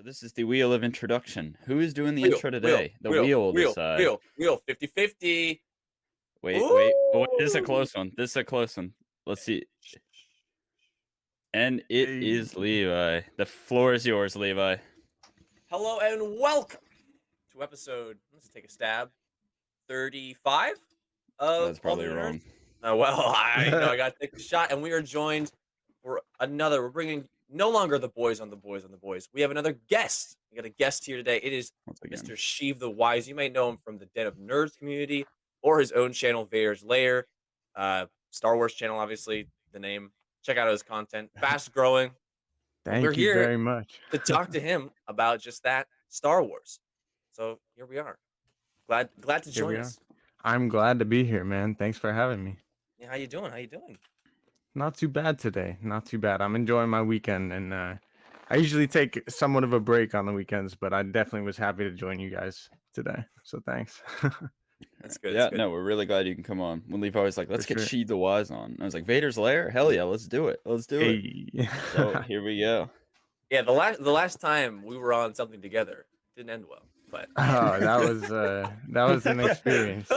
This is the wheel of introduction. Who is doing the Wheel, intro wheel, today? The wheel, wheel this wheel, side. wheel, wheel, 50-50. Wait, wait. Oh, wait, this is a Ooh! close one. This is a close one. Let's see. And it Hey. is Levi. The floor is yours, Levi. Hello and welcome to episode, let's take a stab, 35 of That's All probably the wrong. Nerds. Oh, well, I got to take a shot, and we are joined for we're bringing no longer the boys on the boys on the boys. We have another guest. We got a guest here today. It is Once again. Mr. Sheiv the Wise. You may know him from the Den of Nerds community or his own channel, Vader's Lair. Star Wars channel, obviously, the name. Check out his content. Fast growing. And we're Thank you here very much. to talk to him about just that, Star Wars. So here we are. Glad to Here we join are. us. I'm glad to be here, man. Thanks for having me. Yeah, how you doing? How you doing? Not too bad today. Not too bad. I'm enjoying my weekend, and I usually take somewhat of a break on the weekends, but I definitely was happy to join you guys today. So thanks. That's good. Yeah, That's good. no, we're really glad you can come on. When Levi was like, let's For get sure. Sheed the Wise on. I was like, Vader's Lair? Hell yeah, let's do it. Let's do it. Hey. So here we go. Yeah, the last time we were on something together didn't end well, but Oh, that was an experience.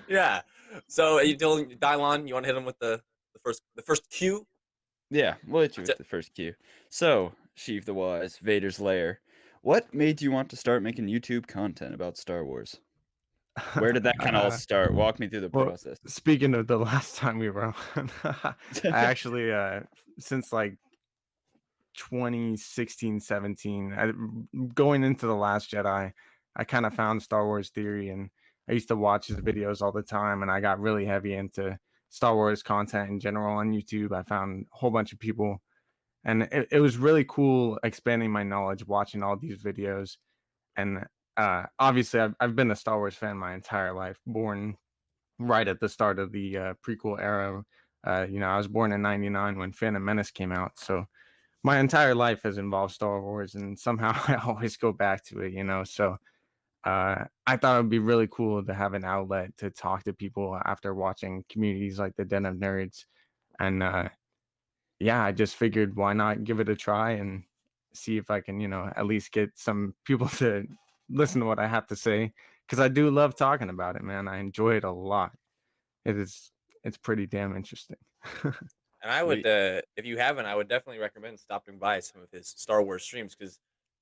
Yeah. So are you doing Dylon? You want to hit him with the first cue? Yeah, we'll hit you That's with the first cue. So, Sheev the Wise, Vader's Lair. What made you want to start making YouTube content about Star Wars? Where did that kind of all start? Walk me through the Well, process. speaking of the last time we were on, I actually since like 2016, 17, going into The Last Jedi, I kind of found Star Wars theory, and I used to watch his videos all the time, and I got really heavy into Star Wars content in general on YouTube. I found a whole bunch of people, and it was really cool expanding my knowledge watching all these videos. And obviously I've been a Star Wars fan my entire life, born right at the start of the prequel era. I was born in 99 when Phantom Menace came out, so my entire life has involved Star Wars, and somehow I always go back to it. So I thought it would be really cool to have an outlet to talk to people after watching communities like the Den of Nerds. And yeah, I just figured why not give it a try and see if I can, at least get some people to listen to what I have to say. Because I do love talking about it, man. I enjoy it a lot. It's pretty damn interesting. And I would, if you haven't, I would definitely recommend stopping by some of his Star Wars streams because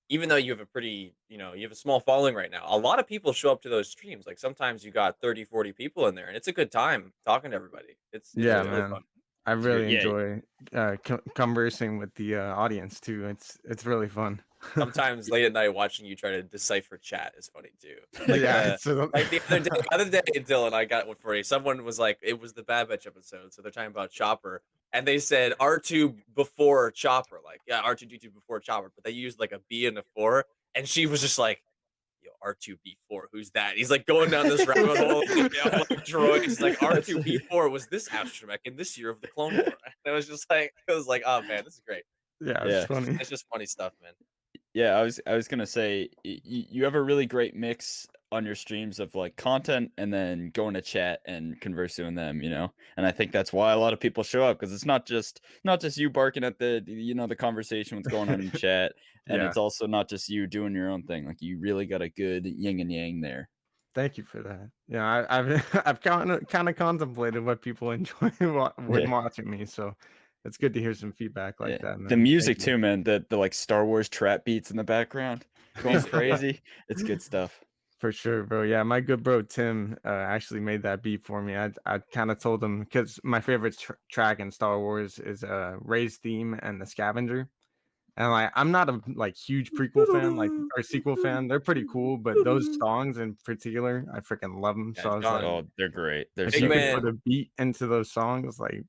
even though you have a pretty, you have a small following right now, a lot of people show up to those streams. Like sometimes you got 30, 40 people in there, and it's a good time talking to everybody. It's Yeah, really man. fun. I really Yeah. enjoy conversing with the audience too. It's really fun. Sometimes late at night watching you try to decipher chat is funny too. Like Yeah, like the other day, Dylan, I got one for you. Someone was like, it was the Bad Batch episode, so they're talking about Chopper, and they said R2 before Chopper, like yeah, R2D2 before Chopper, but they used like a B and a 4, and she was just like, yo, R2B4, who's that? He's like going down this rabbit hole of like droids. He's like R2B4 was this astromech in this year of the Clone War. And it was like, oh man, this is great. yeah, Yeah. it's funny. It's just funny stuff, man. Yeah, I was gonna say you have a really great mix on your streams of like content and then going to chat and conversing with them, and I think that's why a lot of people show up because it's not just you barking at the conversation what's going on in chat, and Yeah. it's also not just you doing your own thing. Like you really got a good yin and yang there. Thank you for that. Yeah, I've kind of contemplated what people enjoy when Yeah. watching me, so it's good to hear some feedback like that. The Man. music Thank you. too, man. The like Star Wars trap beats in the background going crazy. It's good stuff. For sure, bro. Yeah, my good bro Tim actually made that beat for me. I kind of told him because my favorite track in Star Wars is Rey's theme and the Scavenger. And like I'm not a huge prequel fan, or sequel fan. They're pretty cool, but those songs in particular, I freaking love them. Yeah, So I was John, like, Oh, they're great. They're if Big you so could man. put a beat into those songs, like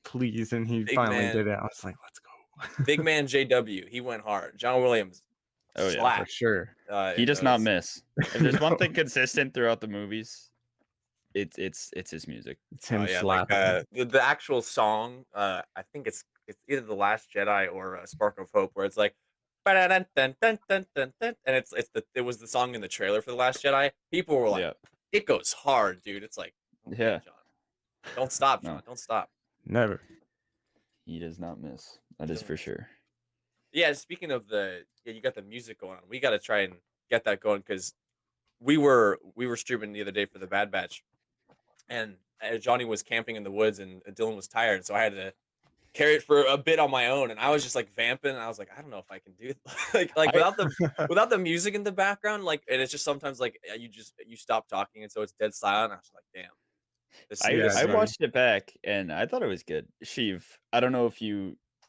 please. And he Big finally man. did it. I was like, let's go. Big man JW, he went hard. John Williams, Oh, yeah, slap. For sure. He In does not those. miss. If there's one No, thing consistent throughout the movies, it's his music. it's Oh him yeah, like slapping. the actual song. I think it's either The Last Jedi or Spark of Hope, where it's like, and it was the song in the trailer for The Last Jedi. People were like, Yeah. it goes hard, dude. It's like, okay, Yeah. John, don't stop, No. John, don't stop. Never. He does not miss. That is for sure. Yeah, speaking of you got the music going on. We got to try and get that going because we were streaming the other day for the Bad Batch, and Johnny was camping in the woods, and Dylan was tired, so I had to carry it for a bit on my own, and I was just like vamping, and I was like, I don't know if I can do it. Like I without the music in the background, like, and it's just sometimes like you stop talking, and so it's dead silent. I was like, damn, this I Yeah, is I dude. watched it back and I thought it was good. Sheev, I don't know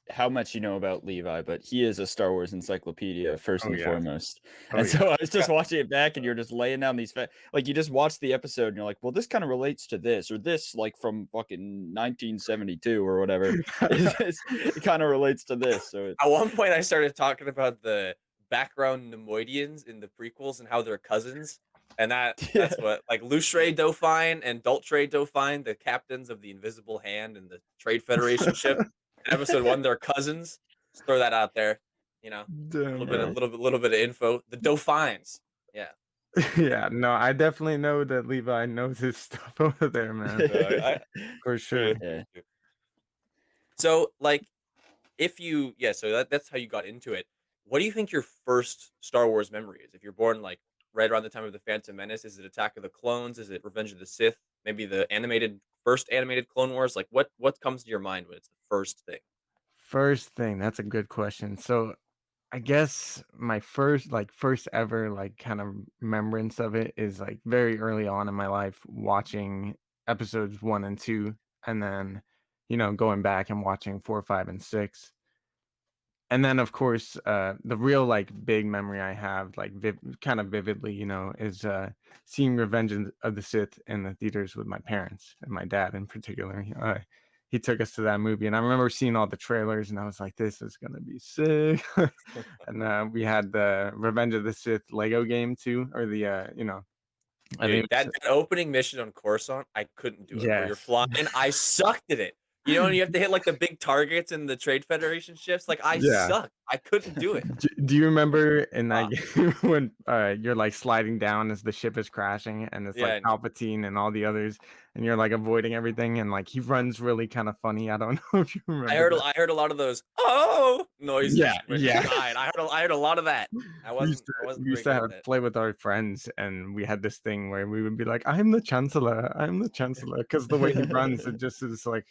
how much you know about Levi, but he is a Star Wars encyclopedia first Oh and yeah. foremost. Oh And yeah. so I was just watching it back and you're just laying down these like you just watch the episode and you're like, well, this kind of relates to this or this like from fucking 1972 or whatever. It kind of relates to this. So at one point I started talking about the background Nemoidians in the prequels and how they're cousins. And yeah. that's what like Lustre Dauphine and Dultre Dauphine, the captains of the Invisible Hand and the Trade Federation ship. In episode 1, they're cousins. Just throw that out there. You know, Damn, bro. little bit of info. The Dauphines. Yeah. Yeah, no, I definitely know that Levi knows his stuff over there, man. I For sure. Yeah. So like so that's how you got into it. What do you think your first Star Wars memory is? If you're born like right around the time of the Phantom Menace, is it Attack of the Clones? Is it Revenge of the Sith? Maybe the first animated Clone Wars? Like what comes to your mind when it's the first thing? First thing, that's a good question. So I guess my first ever like kind of remembrance of it is like very early on in my life watching episodes 1 and 2 and then going back and watching 4, 5, and 6. And then of course the real like big memory I have like kind of vividly is seeing Revenge of the Sith in the theaters with my parents and my dad in particular. He took us to that movie and I remember seeing all the trailers and I was like, this is gonna be sick. And we had the Revenge of the Sith Lego game too, or the I Dude, think it that opening mission on Coruscant, I couldn't do it. Where you're yes. flying, I sucked at it. You know, and you have to hit like the big targets in the Trade Federation ships. Like I Yeah. sucked. I couldn't do it. Do you remember in that Uh, game when you're like sliding down as the ship is crashing and it's like yeah, Palpatine and all the others and you're like avoiding everything and like he runs really kind of funny. I don't know if you remember that. I heard a lot of those "oh" Yeah, noises when he yeah. died. I heard a lot of that. We used I wasn't we used very to good have at that. play with our friends and we had this thing where we would be like, I'm the Chancellor, because the way he runs, it just is like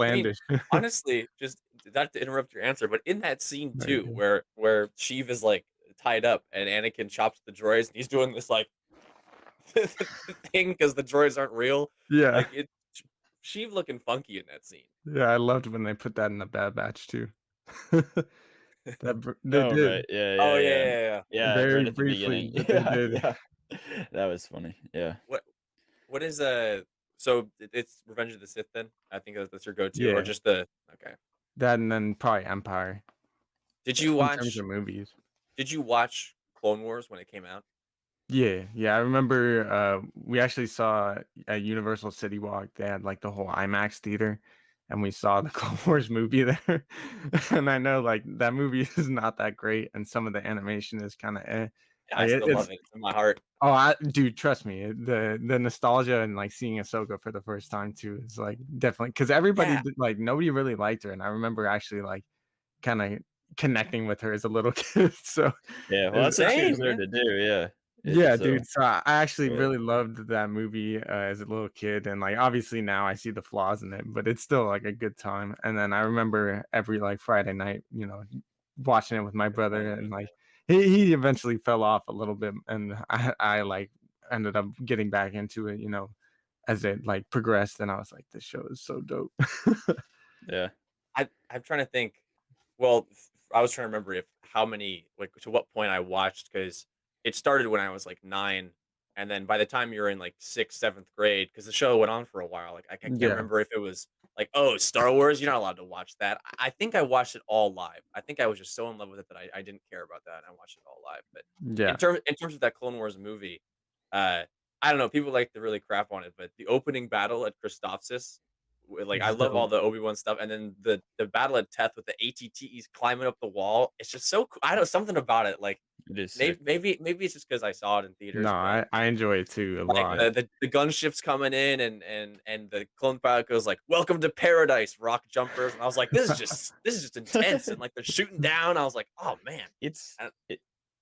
I mean, outlandish. honestly, just not to interrupt your answer, but in that scene Very too, good. where Sheev is like tied up and Anakin chops the droids, and he's doing this like thing because the droids aren't real. Yeah, Like Sheev looking funky in that scene. yeah, I loved when they put that in the Bad Batch too. They Oh did right. Yeah, Oh yeah, yeah, yeah. yeah, yeah. Yeah, right very at the briefly, beginning. but they Yeah, did. yeah. That was funny. Yeah. What what is so it's Revenge of the Sith then? I think that's your go-to, or Yeah, just the okay. that and then probably Empire Did you in terms watch of movies. did you watch Clone Wars when it came out? Yeah, I remember we actually saw at Universal City Walk, they had like the whole IMAX theater and we saw the Clone Wars movie there. And I know like that movie is not that great and some of the animation is kind of Yeah, I like still it's love it. It's in my heart. dude, trust me, the nostalgia and like seeing Ahsoka for the first time too is like definitely because everybody Yeah. like nobody really liked her and I remember actually like kind of connecting with her as a little kid. So Yeah, well, it that's what she was Same, there man. to do, yeah. yeah, So, dude. So I actually yeah. really loved that movie as a little kid, and like obviously now I see the flaws in it, but it's still like a good time. And then I remember every like Friday night, watching it with my brother, and like he eventually fell off a little bit, and I like ended up getting back into it, as it like progressed, and I was like, this show is so dope. Yeah. I'm trying to think. Well, I was trying to remember if how many like to what point I watched because it started when I was like 9, and then by the time you're in like 6th, 7th grade, because the show went on for a while. Like I can't Yeah, remember if it was like oh Star Wars. You're not allowed to watch that. I think I watched it all live. I think I was just so in love with it that I didn't care about that. And I watched it all live. But yeah, in terms of that Clone Wars movie, uh, I don't know. People like to really crap on it, but the opening battle at Christophsis, like I it's love all dope. the Obi-Wan stuff, and then the battle at Teth with the ATTs climbing up the wall. It's just so cool. I don't know something about it. Like It is sick. maybe it's just because I saw it in No, theaters, but I enjoy it too a like lot. the gunship's coming in and the clone pilot goes like, "Welcome to paradise, rock jumpers," and I was like, this is just intense, and like they're shooting down. I was like, oh man, It's and it,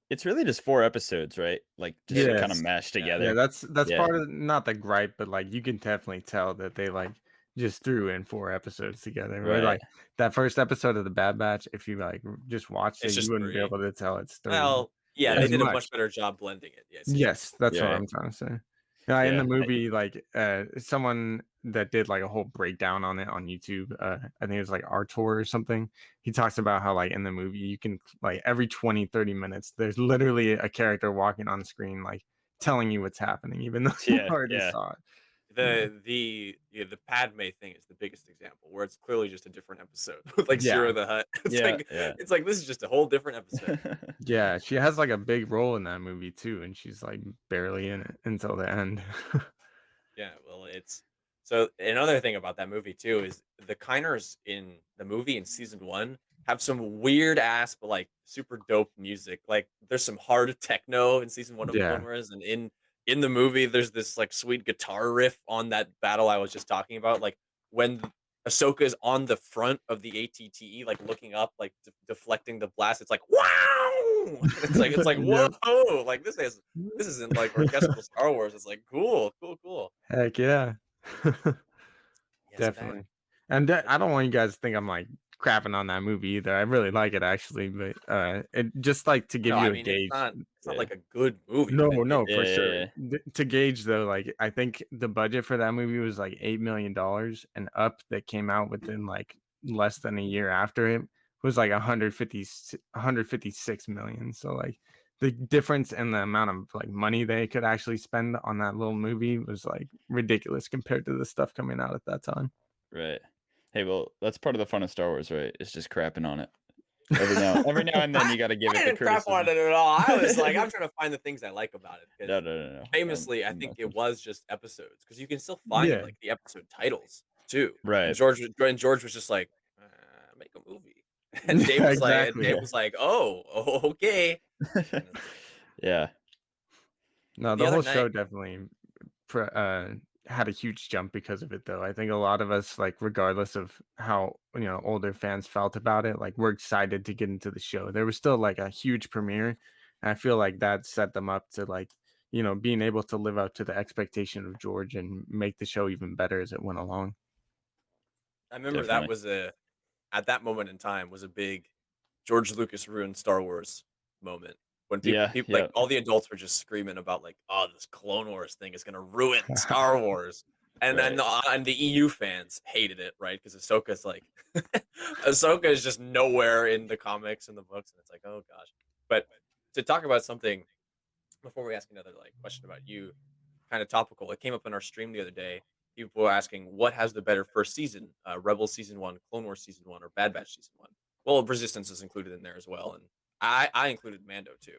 it's really just 4 episodes, right? Like it just kind of is. Yes. mashed Yeah. Yeah, together. that's Yeah. part of not the gripe, but like you can definitely tell that they like just threw in 4 episodes together. Or Right. like that first episode of the Bad Batch, if you like just watched it, It's you just wouldn't be 3. able to tell it's three Well, yeah, Yeah. they as did a much much. better job blending it. Yeah, it's just 3. Yes, that's what Yeah. I'm trying to say. Yeah, in the Yeah. movie, like someone that did like a whole breakdown on it on YouTube, I think it was like Artur or something. He talks about how like in the movie you can like every 20-30 minutes there's literally a character walking on screen like telling you what's happening, even though you Yeah. already Yeah. saw it. Yeah. The Padme thing is the biggest example where it's clearly just a different episode with like Yeah. Zero the Hutt. It's Yeah. like Yeah. it's like this is just a whole different episode. Yeah, she has like a big role in that movie too, and she's like barely in it until the end. Yeah, well, it's so another thing about that movie too is the Kiners in the movie in season 1 have some weird ass but like super dope music. Like there's some hard techno in season 1 of Clone Yeah. Wars, and in the movie there's this like sweet guitar riff on that battle I was just talking about. Like when Ahsoka is on the front of the ATTE, like looking up, like deflecting the blast. It's like wow. It's like Yep. whoa. Like this isn't like orchestral Star Wars. It's like cool, cool, cool. Heck yeah. Yes, bad. Definitely. And But I don't want you guys to think I'm like crapping on that movie either. I really like it actually, but it just like to give no, I you a mean it's gauge. not Yeah. like a good movie, No, but no, Yeah. for Yeah. sure. Yeah. To gauge though, like I think the budget for that movie was like $8 million, and Up that came out within like less than a year after it was like 156 million. So like the difference in the amount of like money they could actually spend on that little movie was like ridiculous compared to the stuff coming out at that time. Right. Hey, well, that's part of the fun of Star Wars, right? It's just crapping on it. Every now and then you got to give I it the didn't crap on criticism. it at all. I was like, I'm trying to find the things I like about it because No, no, no, no. famously, I I'm think messing. it was just episodes because you can still find Yeah. like the episode titles too. Right. And George was just like, make a movie, and Dave Yeah, was like, exactly. oh, okay. Yeah. No, The the other whole night, show definitely had a huge jump because of it, though. I think a lot of us, like, regardless of how older fans felt about it, like, we're excited to get into the show. There was still like a huge premiere, and I feel like that set them up to like being able to live up to the expectation of George and make the show even better as it went along. I remember that Definitely. was at that moment in time was a big George Lucas ruined Star Wars moment when Yeah. people like Yeah. all the adults were just screaming about like, oh, this Clone Wars thing is gonna ruin Star Wars, and then Right. and the EU fans hated it, right? Because Ahsoka's like Ahsoka is just nowhere in the comics and the books, and it's like, oh gosh. But to talk about something before we ask another like question about you, kind of topical. It came up in our stream the other day. People were asking what has the better first season, Rebels season 1, Clone Wars season 1, or Bad Batch season 1. Well, Resistance is included in there as well, and I included Mando too.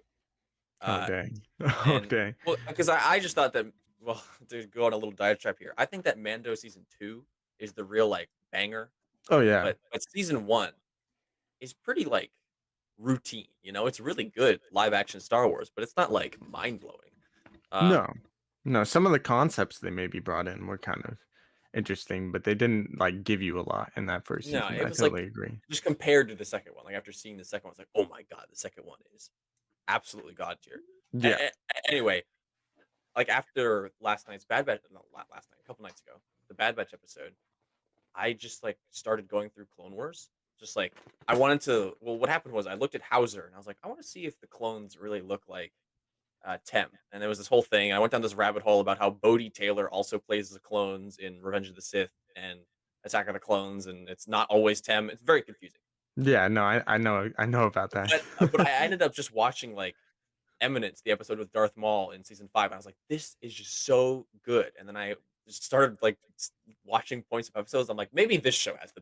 Oh Uh, dang. and Okay. well, because I just thought that well to go on a little diatribe here, I think that Mando season 2 is the real like banger, Oh yeah. but season 1 is pretty like routine. It's really good live action Star Wars, but it's not like mind blowing. No, no. Some of the concepts they maybe brought in were kind of interesting, but they didn't like give you a lot in that first No, season. it I was like totally agree. just compared to the second one. Like after seeing the second one, it's like, oh my god, the second one is absolutely god tier. Yeah. Anyway, like after last night's Bad Batch, not last night, a couple nights ago, the Bad Batch episode, I just like started going through Clone Wars. Just like I wanted to. Well, what happened was I looked at Hauser and I was like, I want to see if the clones really look like Tem. And there was this whole thing. I went down this rabbit hole about how Bodhi Taylor also plays the clones in Revenge of the Sith and Attack of the Clones, and it's not always Tem. It's very confusing. Yeah, no, I know about that. But I ended up just watching like Eminence, the episode with Darth Maul in season 5. And I was like, this is just so good. And then I just started like watching points of episodes. I'm like, maybe this show has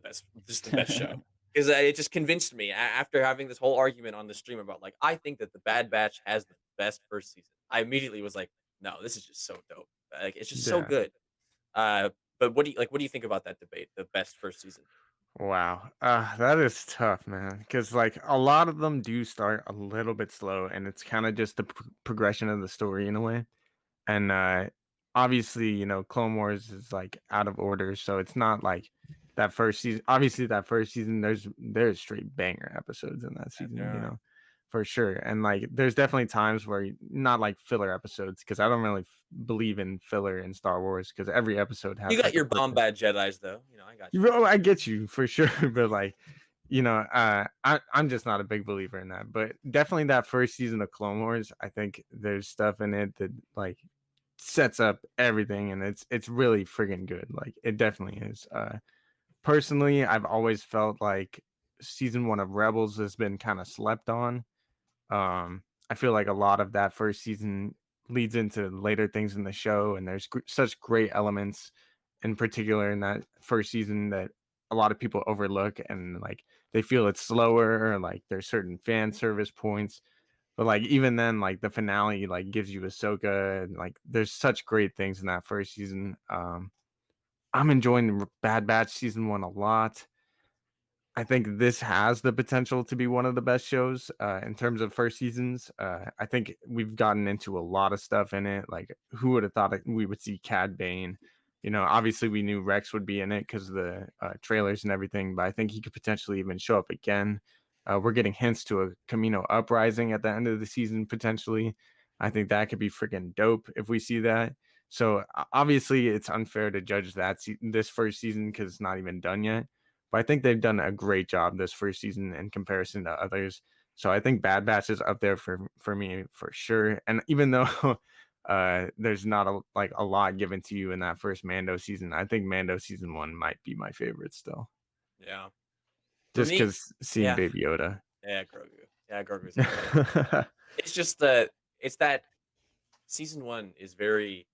just the best show. Because it just convinced me after having this whole argument on the stream about like, I think that the Bad Batch has the best first season. I immediately was like, no, this is just so dope. Like, it's just so Yeah. good. But what do you think about that debate? The best first season? Wow. That is tough, man. Because like a lot of them do start a little bit slow, and it's kind of just the progression of the story in a way. And obviously, Clone Wars is like out of order, so it's not like that first season. Obviously, that first season, there's straight banger episodes in that Yeah, season, there are. for sure. And like, there's definitely times where not like filler episodes, because I don't really believe in filler in Star Wars, because every episode You has got like a your purpose. Bombad Jedi's though. I got you. I get you for sure, but like, I'm just not a big believer in that. But definitely that first season of Clone Wars, I think there's stuff in it that like sets up everything, and it's really friggin' good. Like it definitely is. Personally, I've always felt like season 1 of Rebels has been kind of slept on. I feel like a lot of that first season leads into later things in the show, and there's such great elements, in particular in that first season, that a lot of people overlook, and like they feel it's slower, or like there's certain fan service points. But like even then, like the finale like gives you Ahsoka, and like there's such great things in that first season. I'm enjoying Bad Batch season 1 a lot. I think this has the potential to be one of the best shows in terms of first seasons. I think we've gotten into a lot of stuff in it. Like, who would have thought we would see Cad Bane? Obviously we knew Rex would be in it because of the trailers and everything, but I think he could potentially even show up again. We're getting hints to a Camino uprising at the end of the season potentially. I think that could be freaking dope if we see that. So obviously it's unfair to judge this first season because it's not even done yet, but I think they've done a great job this first season in comparison to others. So I think Bad Batch is up there for me for sure. And even though there's not a lot given to you in that first Mando season, I think Mando season 1 might be my favorite still. Yeah. For Just me, because seeing yeah, Baby Yoda. yeah, Grogu. Yeah, Grogu's incredible. It's just it's that season 1 is very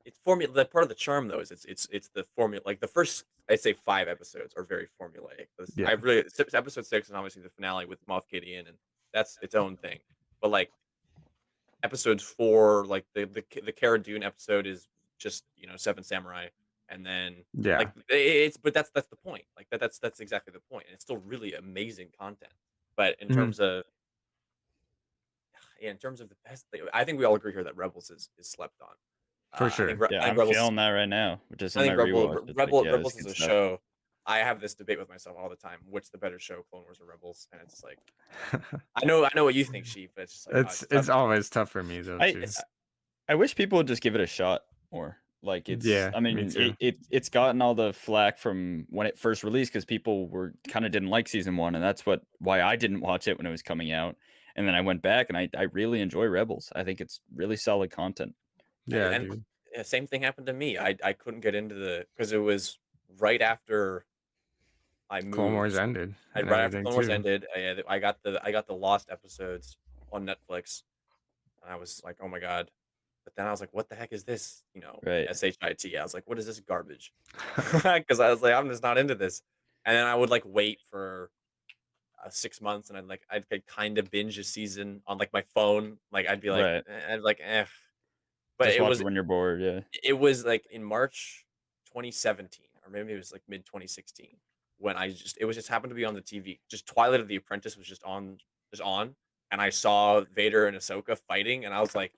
it's formula. The part of the charm though is it's the formula. Like the first, I'd say 5 episodes are very formulaic. I Yeah. really episode 6 and obviously the finale with Moff Gideon, and that's its own thing. But like episode 4, like the Cara Dune episode is just Seven Samurai, and then Yeah. like it's but that's the point. Like that's exactly the point, and it's still really amazing content. But Mhm. in terms of the best thing, I think we all agree here that Rebels is slept on. For sure. Yeah, I think I'm Rebels feeling that right now, just I in my think rewatch. It's like, yeah, it's Rebels is good a stuff. show. I have this debate with myself all the time. What's the better show, Clone Wars or Rebels? And it's like, I know what you think, Sheep, but it's just like, it's it's tough it's for me. always tough for me though I too. I wish people would just give it a shot more. Like Yeah, I me mean, too. it's gotten all the flack from when it first released because people were kind of didn't like season 1, and that's why I didn't watch it when it was coming out. And then I went back and I really enjoy Rebels. I think it's really solid content. Yeah, And dude. yeah, same thing happened to me. I couldn't get into because it was right after I Clone Wars moved. ended and Right after everything Clone Wars too. ended, I got the lost episodes on Netflix, and I was like, oh my god. But then I was like, what the heck is this? Right. SHIT. I was like, what is this garbage? Because I was like, I'm just not into this. And then I would like wait for 6 months, and I'd kind of binge a season on like my phone. Like Right. I'd be like, eh. But Just watch it when you're bored. Yeah. it was like in March 2017, or maybe it was like mid 2016, when it was just happened to be on the TV. Just Twilight of the Apprentice was just on, and I saw Vader and Ahsoka fighting, and I was like,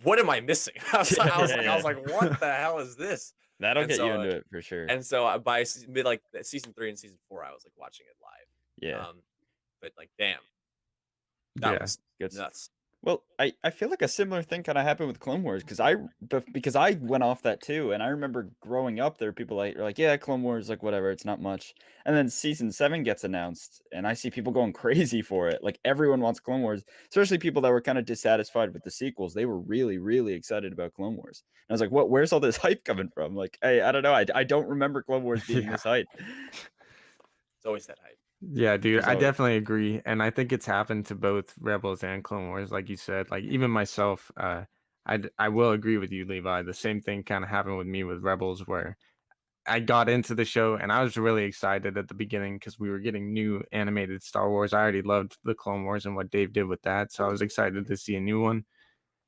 what am I missing? Yeah, yeah, I was yeah. like, what the hell is this? That'll And get you so, into it for sure. by mid like season 3 and season 4, I was like watching it Yeah. live. But like, damn, that Yeah. was Good. nuts. Well, I feel like a similar thing kinda happened with Clone Wars because I went off that too, and I remember growing up, there were people like are like, "Yeah, Clone Wars, like, whatever, it's not much." And then season 7 gets announced, and I see people going crazy for it, like, everyone wants Clone Wars, especially people that were kinda dissatisfied with the sequels, they were really, really excited about Clone Wars. And I was like, Where's all this hype coming from?" Like, I don't know, I don't remember Clone Wars being Yeah. this hype. It's always that hype. Yeah, dude, There's I always definitely agree, and I think it's happened to both Rebels and Clone Wars, like you said. Like even myself, I will agree with you, Levi. The same thing kind of happened with me with Rebels, where I got into the show and I was really excited at the beginning because we were getting new animated Star Wars. I already loved the Clone Wars and what Dave did with that, so I was excited to see a new one.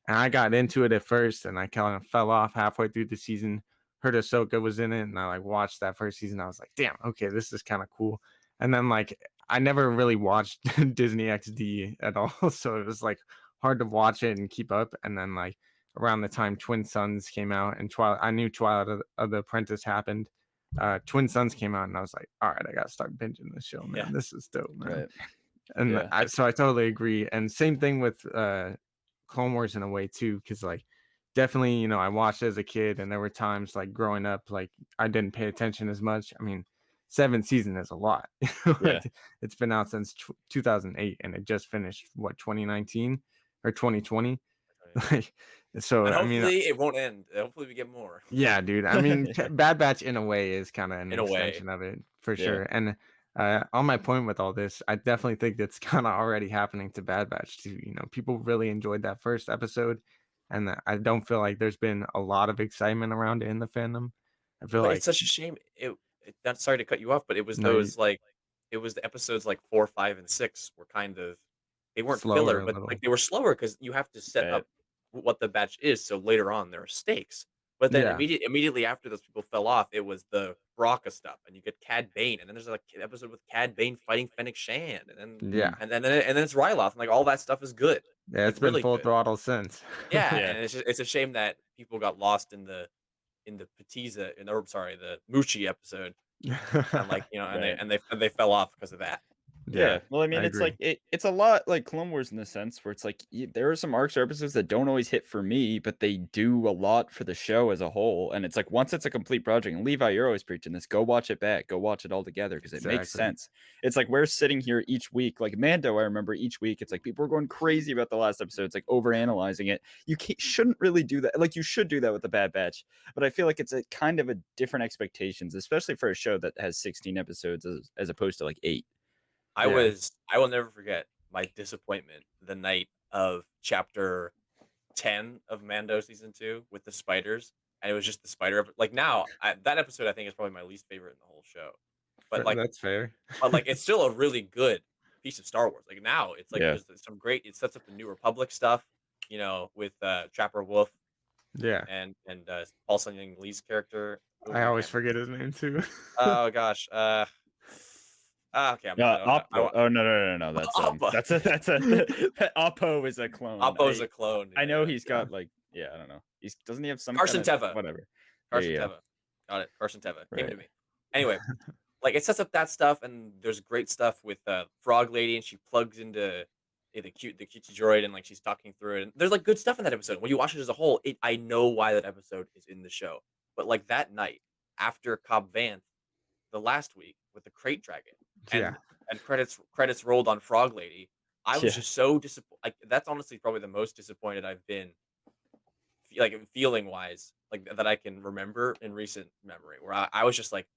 And I got into it at first, and I kind of fell off halfway through the season. heard Ahsoka was in it, and I like watched that first season. I was like, damn, okay, this is kind of cool. And then like I never really watched Disney XD at all, so it was like hard to watch it and keep up. And then like around the time Twin Sons came out and Twilight, I knew Twilight of the Apprentice happened. Twin Sons came out, and I was like, all right, I gotta start binging this show, man. Yeah. This is dope, man. Right. And Yeah. so I totally agree. And same thing with Clone Wars in a way too, because like definitely, you know, I watched as a kid, and there were times like growing up, like I didn't pay attention as much. I mean, 7 seasons is a lot. Yeah. It's been out since 2008, and it just finished what 2019 or 2020. Like, so And I mean, hopefully it won't end. Hopefully we get more. yeah, dude. I mean, Bad Batch in a way is kind of an In a way. extension of it for Yeah. sure. And on my point with all this, I definitely think that's kind of already happening to Bad Batch too. You know, people really enjoyed that first episode, and I don't feel like there's been a lot of excitement around it in the fandom. I feel But like it's such a shame. Not sorry to cut you off, but it was no, those like it was the episodes like 4, 5, and 6 were kind of they weren't slower filler, a but little. like they were slower because you have to set Right. up what the batch is, so later on there are stakes. But then Yeah, immediately after those people fell off, it was the Baraka stuff, and you get Cad Bane, and then there's like an episode with Cad Bane fighting Fennec Shand, yeah, and then it's Ryloth, and like all that stuff is good, yeah. like It's been really full good. throttle since. Yeah, Yeah. and it's a shame that people got lost in the Patiza, or sorry, the Muchi episode, and like Right. they fell off because of that. Yeah. Well, I mean, I it's agree. like it's a lot like Clone Wars in the sense where it's like there are some arcs or episodes that don't always hit for me, but they do a lot for the show as a whole. And it's like once it's a complete project, and Levi, you're always preaching this: go watch it back, go watch it all together because it makes Exactly. sense. It's like we're sitting here each week, like Mando. I remember each week, it's like people are going crazy about the last episode. It's like over analyzing it. You shouldn't really do that. Like you should do that with the Bad Batch, but I feel like it's a kind of a different expectations, especially for a show that has 16 episodes as opposed to like 8. I Yeah. will never forget my disappointment the night of chapter 10 of Mando season 2 with the spiders, and it was just the like now that episode I think is probably my least favorite in the whole show. But like That's fair. it's still a really good piece of Star Wars. Like now it's like Yeah. there's some great it sets up the New Republic stuff, you know, with Trapper Wolf Yeah, and Paul Sun-Young Lee's character. Ooh, I always can't forget his name too. Oh gosh. Okay, I Oppo. Oh no. That's Appa. that's a Oppo is a clone. Oppo's a clone. I know yeah. he's got like I don't know. Doesn't he have some Carson kind of, Teva. whatever. Carson Yeah. Teva. Got it. Carson Teva. Came to Right. me. Anyway, like it sets up that stuff, and there's great stuff with Frog Lady, and she plugs into the cutesy droid, and like she's talking through it. And there's like good stuff in that episode. When you watch it as a whole, I know why that episode is in the show. But like that night after Cobb Vanth, the last week with the crate dragon, and Yeah. and credits rolled on Frog Lady, I was Yeah. just so disappointed. Like that's honestly probably the most disappointed I've been, like feeling wise, like that I can remember in recent memory, where I was just like,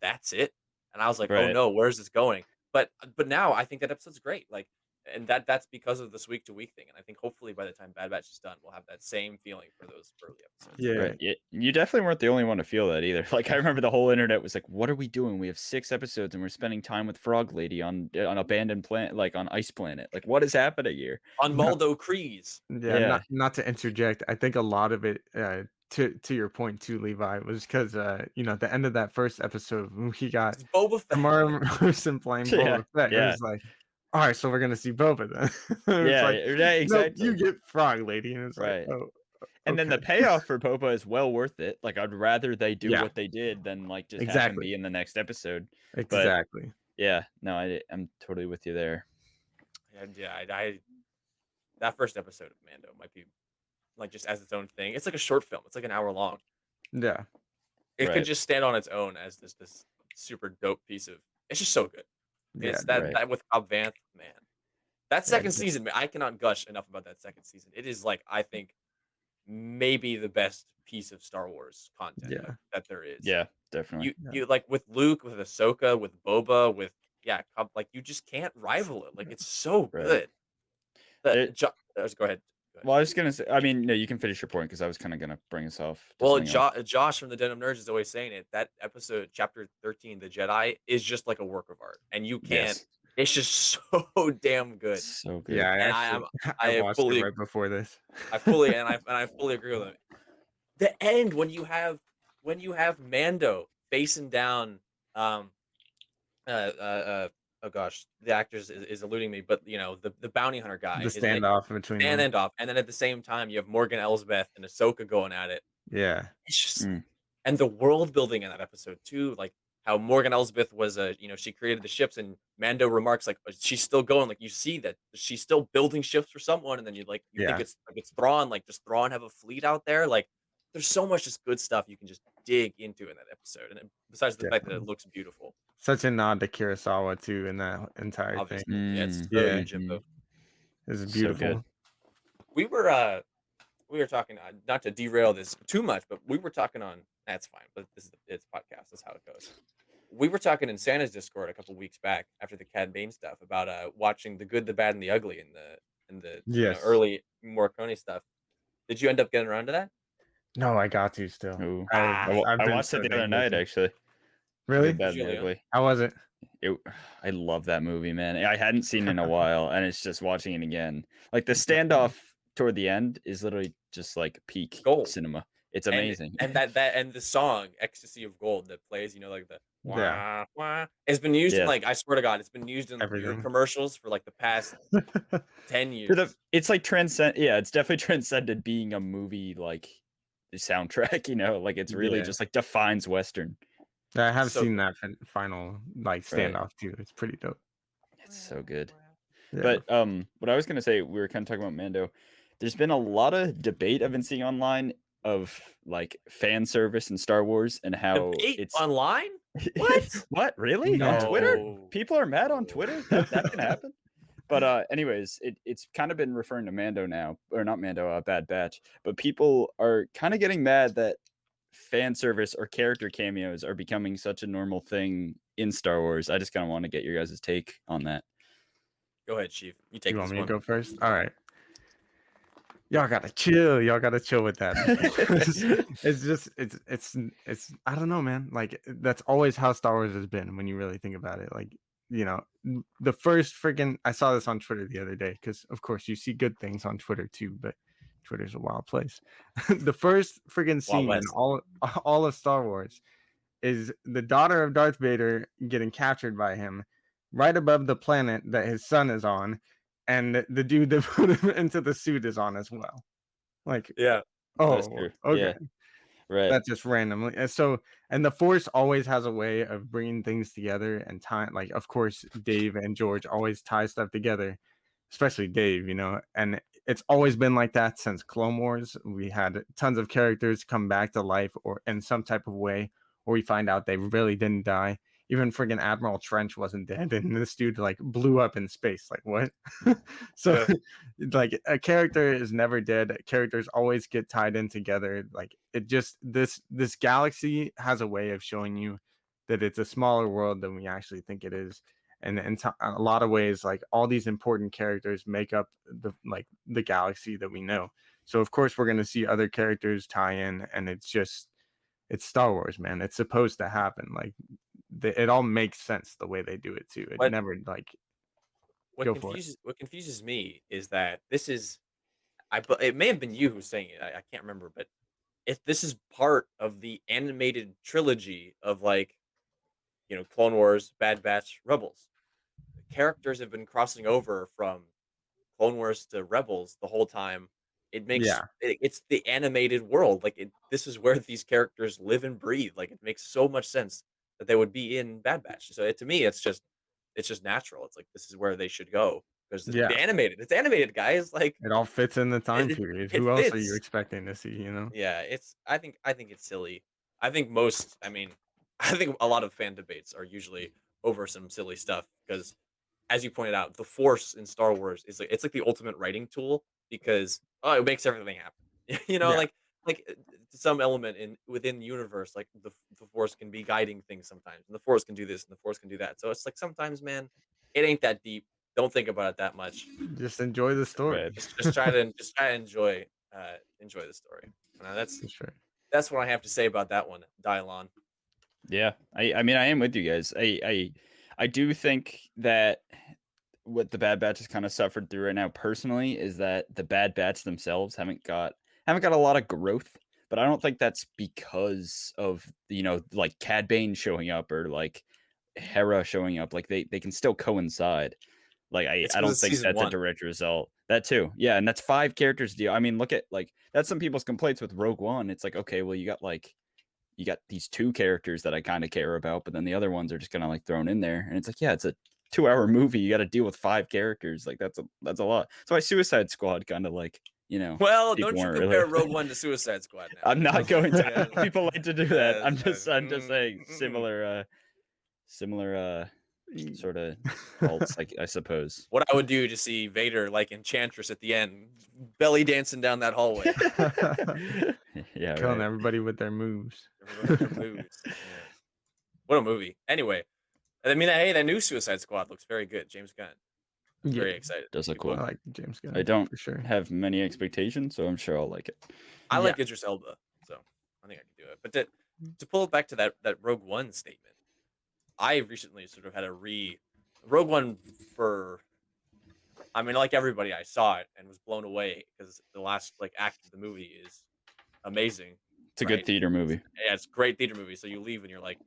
that's it, and I was like, oh Right. no, where's this going? But now I think that episode's great, like, and that's because of this week to week thing, and I think hopefully by the time Bad Batch is done, we'll have that same feeling for those early episodes. Yeah. Right. You definitely weren't the only one to feel that either. Like I remember the whole internet was like, "What are we doing? We have 6 episodes and we're spending time with Frog Lady on abandoned planet, like on Ice Planet. Like what is happening here?" On No. Maldo Kreese. Yeah, Yeah. not to interject. I think a lot of it, to your point too, Levi, was because you know, at the end of that first episode when he got It's Boba Fett. Kamara Morrison playing Yeah, Boba Fett, it yeah. was like, all right, so we're gonna see Boba then. It was Yeah, like, yeah, no, exactly. you get Frog Lady, and it's Right. like, oh, And then the okay. payoff for Boba is well worth it. Like I'd rather they do Yeah. what they did than like just have him Exactly. be in the next episode. Exactly. Yeah, no, I'm totally with you there. And yeah, I that first episode of Mando might be like just as its own thing. It's like a short film. It's like an hour long. Yeah. It Right. could just stand on its own as this super dope piece of. It's just so good. Yeah. It's that right. that with Cobb Vanth, man. That Yeah, second season, man, I cannot gush enough about that second season. It is like I think maybe the best piece of Star Wars content Yeah. that there is. Yeah, definitely. You like with Luke, with Ahsoka, with Boba, with like you just can't rival it. Like it's so Right. good. It- Go ahead. Go ahead. Well, I was gonna say. I mean, no, you can finish your point because I was kind of gonna bring us off. to Well, something else. Josh from the Den of Nerds is always saying it. That episode, chapter 13, The Jedi, is just like a work of art, and you can't. Yes. It's just so damn good. So good. Yeah, And I I watched fully- it right before this. I fully agree with him. The end when you have when you have Mando facing down, um, oh gosh, the actors is eluding me, but the bounty hunter guy, The his name standoff between them. standoff, and then at the same time you have Morgan Elsbeth and Ahsoka going at it. Yeah. It's just Mm. and the world building in that episode too, like how Morgan Elsbeth was she created the ships and Mando remarks like she's still going, like you see that she's still building ships for someone, and then you think Yeah. it's Thrawn, like does Thrawn have a fleet out there? Like there's so much just good stuff you can just dig into in that episode, and besides the fact that it Definitely. looks beautiful, Such a nod to Kurosawa too in that entire thing. obviously. Yeah, it's so Yeah. Yojimbo. It's So good. beautiful. We were talking not to derail this too much, but we were talking on that's fine, but it's podcast, that's how it goes. We were talking in Santa's Discord a couple weeks back after the Cad Bane stuff about watching The Good, the Bad, and the Ugly in the Yes. early Morricone stuff. Did you end up getting around to that? No, I got to still. Ooh. I've I been watched so it the dang other night, busy. actually. Really? Good, Bad, and the Really, huh? Ugly. How was it? I love that movie, man. I hadn't seen it in a while, and it's just watching it again. Like the standoff toward the end is literally just like peak Gold. cinema. It's And amazing. and that and the song "Ecstasy of Gold" that plays, like the Yeah. wah, wah, it's been used in Yeah. like I swear to God, it's been used in beer Everything. commercials for like the past 10 For years. it's like yeah, it's definitely transcended being a movie like the soundtrack, like it's really Yeah. just like defines Western. I have So seen good. that final like Right. standoff too. It's pretty dope. It's so good. Yeah. But what I was gonna say, we were kind of talking about Mando. There's been a lot of debate I've been seeing online of like fan service in Star Wars and how Debate it's online? What? what really No. on Twitter? No. People are mad on Twitter. That can No. happen. But anyways, it's kind of been referring to Mando now, or not Mando, Bad Batch. But people are kind of getting mad that fan service or character cameos are becoming such a normal thing in Star Wars. I just kind of want to get your guys' take on that. Go ahead, Chief. You take You this want me one. to go first? All right. Y'all gotta chill. Y'all gotta chill with that. It's I don't know, man. Like that's always how Star Wars has been when you really think about it. Like, the first freaking I saw this on Twitter the other day, because of course you see good things on Twitter too, but Twitter's a wild place. The first freaking scene in West. all of Star Wars is the daughter of Darth Vader getting captured by him right above the planet that his son is on, and the dude that put him into the suit is on as well. Like, Yeah. That's oh, true. okay. Yeah. Right. That's just randomly. And the Force always has a way of bringing things together and time. Like, of course, Dave and George always tie stuff together, especially Dave, and it's always been like that since Clone Wars. We had tons of characters come back to life or in some type of way, or we find out they really didn't die. Even friggin' Admiral Trench wasn't dead, and this dude like blew up in space. Like what? So, like a character is never dead. Characters always get tied in together. Like it just this galaxy has a way of showing you that it's a smaller world than we actually think it is. And in a lot of ways, like all these important characters make up the galaxy that we know. So of course we're going to see other characters tie in, and it's Star Wars, man. It's supposed to happen. Like it all makes sense the way they do it too. It What- never like What Go for it. confuses me is that this is it may have been you who's saying it. I can't remember, but if this is part of the animated trilogy of like, Clone Wars, Bad Batch, Rebels. The characters have been crossing over from Clone Wars to Rebels the whole time. It makes Yeah. it's the animated world. Like this is where these characters live and breathe. Like it makes so much sense that they would be in Bad Batch. So to me, it's just natural. It's like this is where they should go because it's Yeah. animated. It's animated, guys. Like It all fits in the time it- period. it Who else are fits. you expecting to see, yeah, I think it's silly. I think I mean, I think a lot of fan debates are usually over some silly stuff because as you pointed out, the Force in Star Wars is it's like the ultimate writing tool because it makes everything happen. Yeah. Like some element within the universe, like the Force can be guiding things sometimes, and the Force can do this, and the Force can do that. So it's like sometimes, man, it ain't that deep. Don't think about it that much. Just enjoy the story. Right. Just try to enjoy the story. For sure. That's what I have to say about that one, Dylon. Yeah, I mean, I am with you guys. I do think that what the Bad Batch has kind of suffered through right now personally is that the Bad Batch themselves haven't got a lot of growth. but I don't think that's because of, like Cad Bane showing up or like Hera showing up. Like they can still coincide. Like It's I because don't it's think season that's a one. direct result. That too. Yeah, and that's 5 characters deal. I mean, look at like that's some people's complaints with Rogue One. It's like, okay, well you got these 2 characters that I kind of care about, but then the other ones are just kind of like thrown in there. And it's like, yeah, it's a 2-hour movie. You got to deal with 5 characters. Like that's a lot. So why Suicide Squad kind of like, Well, people don't you weren't really compare Rogue One to Suicide Squad now? I'm not going to. Because, People like to do that. I'm just saying mm. similar sort of cults, I suppose. What I would do to see Vader like Enchantress at the end, belly dancing down that hallway. Yeah, Killing right. everybody with their moves. Everyone with their moves. Yeah. What a movie. Anyway, I mean, hey, that new Suicide Squad looks very good. James Gunn. Yeah, Very excited. Does look People, I cool. like James I Gunn don't for sure. have many expectations, so I'm sure I'll like it. I Yeah. like Idris Elba, so I think I can do it. But to pull it back to that Rogue One statement, I recently sort of had a Rogue One for. I mean, like everybody, I saw it and was blown away because the last like act of the movie is amazing. It's a good Right? theater movie. Yeah, it's a great theater movie. So you leave and you're like,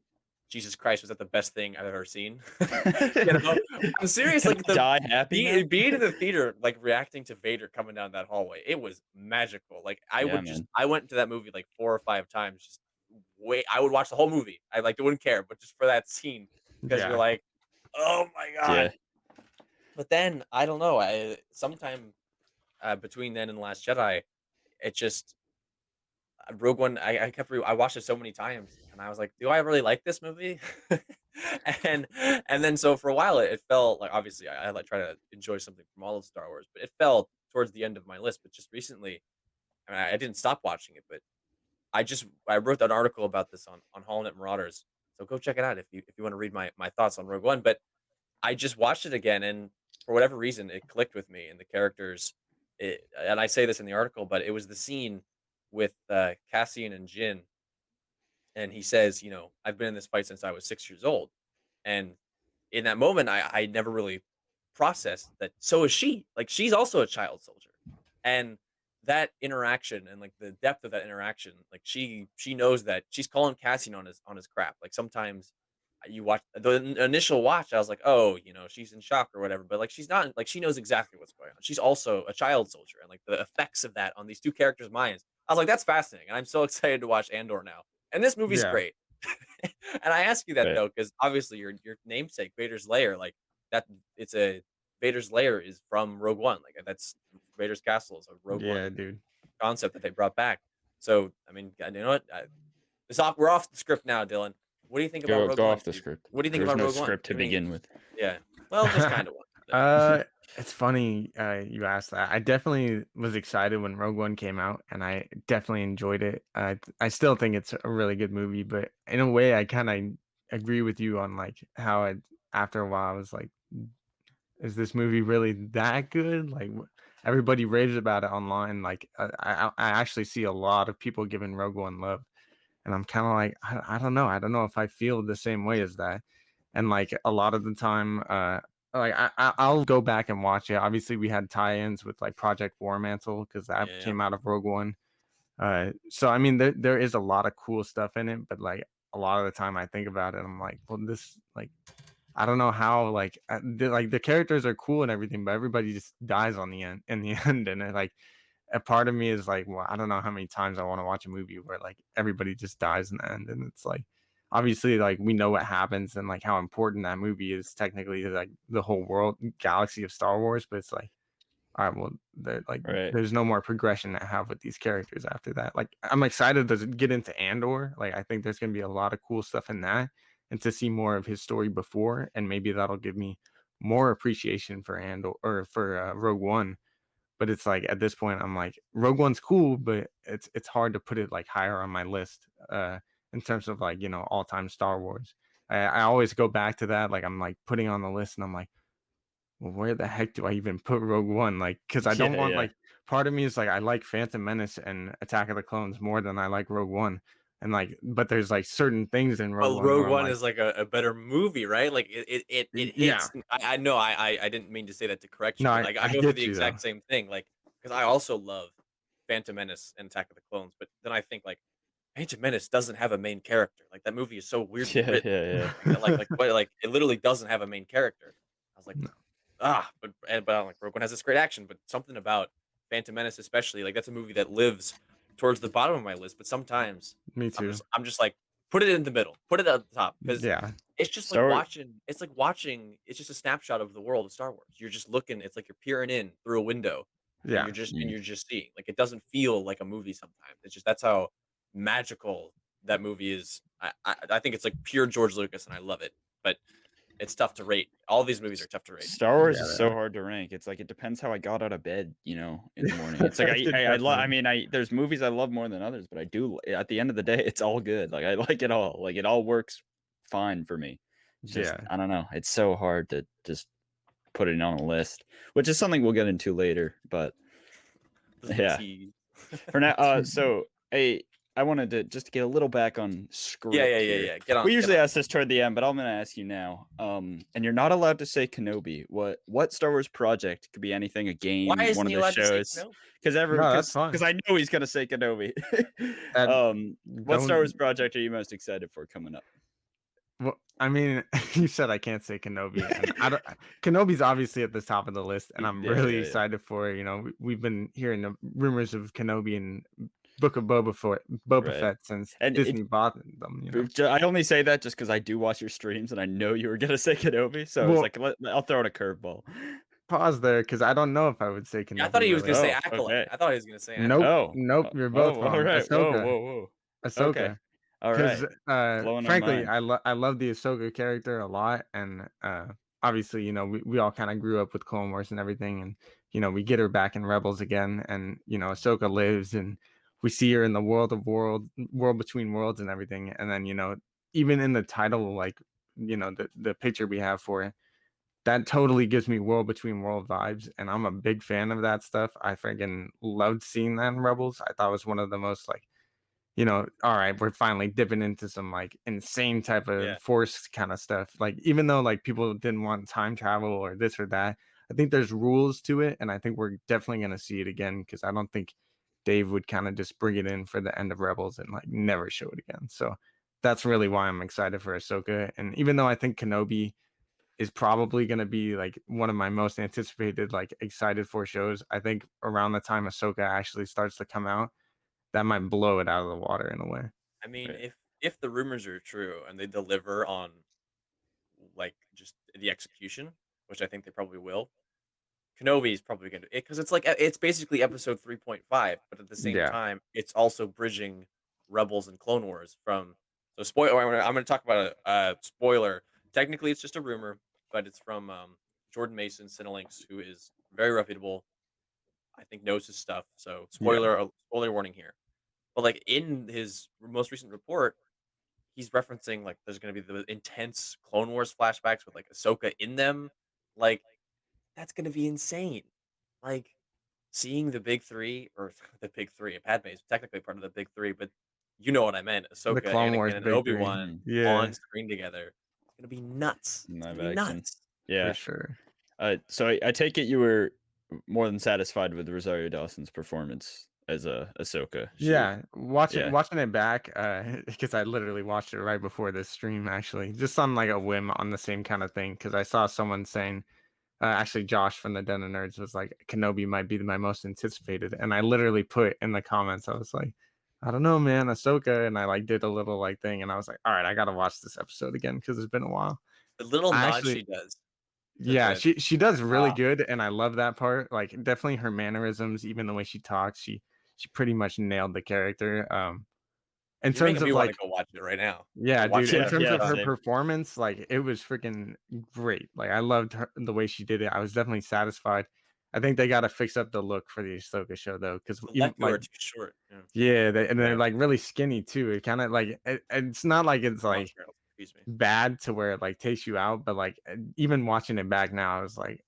Jesus Christ, was that the best thing I've ever seen? I'm serious. Like Die happy, man? being in the theater, like reacting to Vader coming down that hallway, it was magical. Like Yeah, man. I went to that movie like 4 or 5 times. Just I would watch the whole movie. I like wouldn't care, but just for that scene because you're Yeah. like, oh my god. Yeah. But then I don't know. Sometime between then and the Last Jedi, it just Rogue One, I watched it so many times, and I was like, "Do I really like this movie?" and then so for a while, it felt like obviously I like try to enjoy something from all of Star Wars, but it fell towards the end of my list. But just recently, I mean, I didn't stop watching it, but I wrote an article about this on HoloNet Marauders, so go check it out if you want to read my thoughts on Rogue One. But I just watched it again, and for whatever reason, it clicked with me, and the characters. And I say this in the article, but it was the scene with Cassian and Jin, and he says, I've been in this fight since I was 6 years old, and in that moment, I never really processed that. So is she. Like she's also a child soldier, and that interaction and like the depth of that interaction, like she knows that she's calling Cassian on his crap. Like sometimes you watch the initial watch, I was like, oh, she's in shock or whatever, but like she's not. Like she knows exactly what's going on. She's also a child soldier, and like the effects of that on these 2 characters' minds. I was like, that's fascinating, and I'm so excited to watch Andor now. And this movie's Yeah. great. And I ask you that Right. though, because obviously your namesake, Vader's Lair, like that, it's a Vader's Lair is from Rogue One. Like that's Vader's castle is a Rogue Yeah, One dude. concept that they brought back. So I mean, you know what? We're off the script now, Dylan. What do you think about Rogue Go One? off the Steve? script. What do you think There's about no Rogue One? script to Give me- begin with. Yeah. Well, there's kind of one. It's funny you asked that. I definitely was excited when Rogue One came out, and I definitely enjoyed it. I still think it's a really good movie, but in a way, I kind of agree with you on like how after a while I was like, is this movie really that good? Like everybody raves about it online. Like I actually see a lot of people giving Rogue One love, and I'm kind of like I don't know. I don't know if I feel the same way as that. And like a lot of the time, like I'll go back and watch it. Obviously, we had tie-ins with like Project War Mantle because that Yeah. came out of Rogue One. So I mean, there is a lot of cool stuff in it, but like a lot of the time I think about it, I'm like, well, this like I don't know how like the characters are cool and everything, but everybody just dies on the end in the end, and it, like a part of me is like, well, I don't know how many times I want to watch a movie where like everybody just dies in the end, and it's like obviously like we know what happens and like how important that movie is technically to like the whole world galaxy of Star Wars, but it's like all right, well, Right. there's no more progression to have with these characters after that. Like, I'm excited to get into Andor. Like, I think there's gonna be a lot of cool stuff in that, and to see more of his story before, and maybe that'll give me more appreciation for Andor or for Rogue One. But it's like at this point, I'm like, Rogue One's cool, but it's hard to put it like higher on my list in terms of like all time Star Wars. I always go back to that. Like, I'm like putting on the list, and I'm like, well, where the heck do I even put Rogue One? Like, because I don't want Yeah. like part of me is like I like Phantom Menace and Attack of the Clones more than I like Rogue One, and like, but there's like certain things in Rogue Well, One where Rogue I'm One like, is like a better movie, right? Like it yeah, hits. I know I didn't mean to say that to correct you, no, but I, like I I go through get the you though. exact same thing. Like because I also love Phantom Menace and Attack of the Clones, but then I think like Phantom Menace doesn't have a main character. Like that movie is so weirdly Yeah, written. yeah, yeah. Like it literally doesn't have a main character. I was like, No, but I'm like Rogue One has this great action, but something about Phantom Menace, especially like that's a movie that lives towards the bottom of my list. But sometimes me too. I'm just like put it in the middle, put it at the top because Yeah, it's just like Star Wars. watching. It's like watching. It's just a snapshot of the world of Star Wars. You're just looking. It's like you're peering in through a window, and yeah. you're just seeing. Like it doesn't feel like a movie sometimes. It's just that's how magical that movie is. I think it's like pure George Lucas, and I love it. But it's tough to rate. All these movies are tough to rate. Star Wars Yeah, is they so are. hard to rank. It's like it depends how I got out of bed, you know, in the morning. It's like I Definitely. mean, there's movies I love more than others, but I do at the end of the day, it's all good. Like I like it all. Like it all works fine for me. It's just Yeah. I don't know. It's so hard to just put it on a list, which is something we'll get into later. But yeah, for now, so I wanted to just get a little back on script here. yeah. Get on. We usually get on. ask this toward the end, but I'm going to ask you now. And you're not allowed to say Kenobi. What Star Wars project could be anything, a game, Why isn't one of he the allowed to say shows? no? Because No, that's fine. because I know he's going to say Kenobi. And What Star Wars don't. project are you most excited for coming up? Well, I mean, you said I can't say Kenobi, and I don't. Kenobi's obviously at the top of the list, and I'm really Yeah. excited for it. You know, we've been hearing the rumors of Kenobi and Book of Boba Right. Fett since And Disney bought them. You know, I only say that just because I do watch your streams and I know you were going to say Kenobi. So Well- it's like, I'll throw in a curveball. pause there because I don't know if I would say Kenobi. Yeah, I thought he was really. gonna say Oh, Acolyte. okay. I thought he was gonna say Acolyte. Nope, Oh, nope. You're both wrong. all right. Ahsoka. Whoa. Ahsoka. Okay. All right. Because Blowing our frankly, mind. I love the Ahsoka character a lot, and obviously, you know, we all kind of grew up with Clone Wars and everything, and you know, we get her back in Rebels again, and you know, Ahsoka lives, and we see her in the world between worlds and everything, and then you know, even in the title, like you know, the picture we have for it, that totally gives me world between world vibes, and I'm a big fan of that stuff. I freaking loved seeing that in Rebels. I thought it was one of the most like, you know, all right, we're finally dipping into some like insane type of Yeah. force kind of stuff. Like, even though like people didn't want time travel or this or that, I think there's rules to it. And I think we're definitely going to see it again because I don't think Dave would kind of just bring it in for the end of Rebels and like never show it again. So that's really why I'm excited for Ahsoka. And even though I think Kenobi is probably going to be like one of my most anticipated, like excited for shows, I think around the time Ahsoka actually starts to come out, that might blow it out of the water in a way. I mean, Right. if the rumors are true and they deliver on like just the execution, which I think they probably will, Kenobi is probably going to because it's like it's basically episode 3.5, but at the same Yeah. time, it's also bridging Rebels and Clone Wars from. So spoiler. I'm going to talk about a spoiler. Technically, it's just a rumor, but it's from Jordan Mason, Cinelinx, who is very reputable. I think knows his stuff. So spoiler warning here. But like in his most recent report, he's referencing like there's going to be the intense Clone Wars flashbacks with like Ahsoka in them. Like that's going to be insane. Like seeing the big three or the big three. Padme is technically part of the big three, but you know what I meant. The Ahsoka, Clone Wars Anakin, and big Obi three. Wan Yeah, on screen together. It's gonna be nuts. It's Live gonna be action. nuts. Yeah. for sure. So I take it you were more than satisfied with Rosario Dawson's performance as a Ahsoka. Yeah, Yeah. watching it back, because I literally watched it right before this stream, actually, just on like a whim on the same kind of thing. Because I saw someone saying, actually, Josh from the Den of Nerds was like, Kenobi might be my most anticipated, and I literally put in the comments, I was like, I don't know, man, Ahsoka, and I like did a little like thing, and I was like, all right, I gotta watch this episode again because it's been a while. The little I nod actually- she does. Yeah, she does really Wow. good, and I love that part. Like, definitely her mannerisms, even the way she talks, she pretty much nailed the character. In You're terms making of me want like, to go watch it right now. yeah, Watch dude, it in Yeah, terms yeah, of her same. performance, like it was freaking great. Like I loved the way she did it. I was definitely satisfied. I think they got to fix up the look for the Ahsoka show though, because The even leg like, are too short. Yeah. yeah, and they're Yeah. like really skinny too. It kind of like it's not like it's like Contrails, excuse me. bad to where it like takes you out, but like even watching it back now, I was like,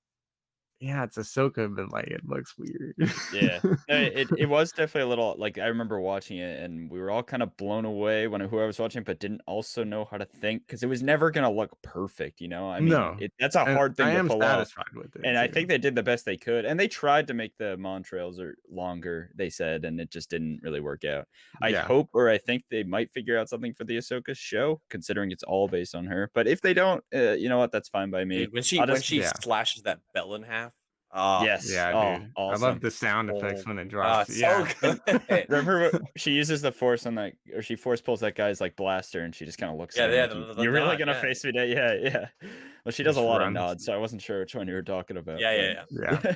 yeah, it's Ahsoka, but like it looks weird. Yeah. No, it was definitely a little like, I remember watching it and we were all kind of blown away when who I was watching, but didn't also know how to think because it was never gonna look perfect, you know? I mean, No, that's a and hard I thing to am pull off. satisfied with it And I think too. they did the best they could, and they tried to make the Montrails or longer, they said, and it just didn't really work out. I Yeah, hope or I think they might figure out something for the Ahsoka show, considering it's all based on her. But if they don't, you know what? That's fine by me. Dude, when she I'll when just she yeah, slashes that bell in half, ah, yes. yeah, Oh, dude. I love awesome. the sound effects oh when my it god, drops. so Yeah. good. Remember what she uses the force on that, or she force pulls that guy's like blaster, and she just kind of looks Yeah, at him yeah, like, the "You're really nod, gonna yeah. face me today?" Yeah, yeah. Well, she does a Just lot of runs. nods, so I wasn't sure which one you were talking about, Yeah, yeah, but yeah.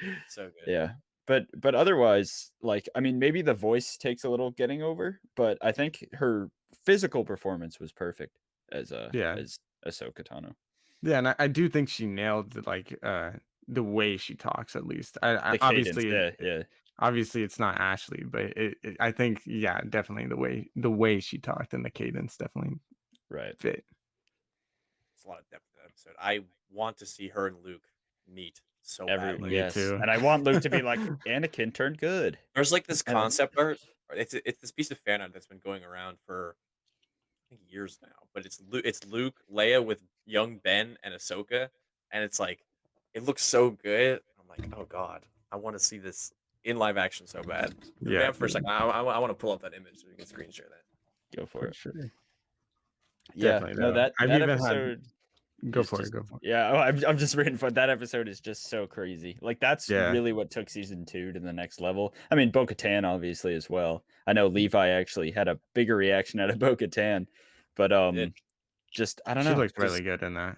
Yeah. So good. yeah. But otherwise, like, I mean, maybe the voice takes a little getting over, but I think her physical performance was perfect Yeah. as Ahsoka Tano. Yeah, and I do think she nailed the way she talks at least. I The cadence, obviously yeah, yeah, obviously it's not Ashley, but I think yeah, definitely the way she talked and the cadence definitely right. fit. It's a lot of depth in that episode. I want to see her and Luke meet so Every badly. Me yes, too. and I want Luke to be like, Anakin turned good. There's like this And concept art. Or it's this piece of fan art that's been going around for I think years now. But it's Luke, Leia with young Ben and Ahsoka, and it's like it looks so good. I'm like, oh god, I want to see this in live action so bad. Yeah, Vamp for a dude, second. I want to pull up that image so we can screen share that. go for for it. sure. Yeah, Definitely no, though. I've that even had episode go is for it, just go for it. yeah. Oh, I'm just reading for that episode is just so crazy. Like that's Yeah. really what took season 2 to the next level. I mean, Bo-Katan obviously as well. I know Levi actually had a bigger reaction out of Bo-Katan, but It did. just I don't She know, looked really just good in that.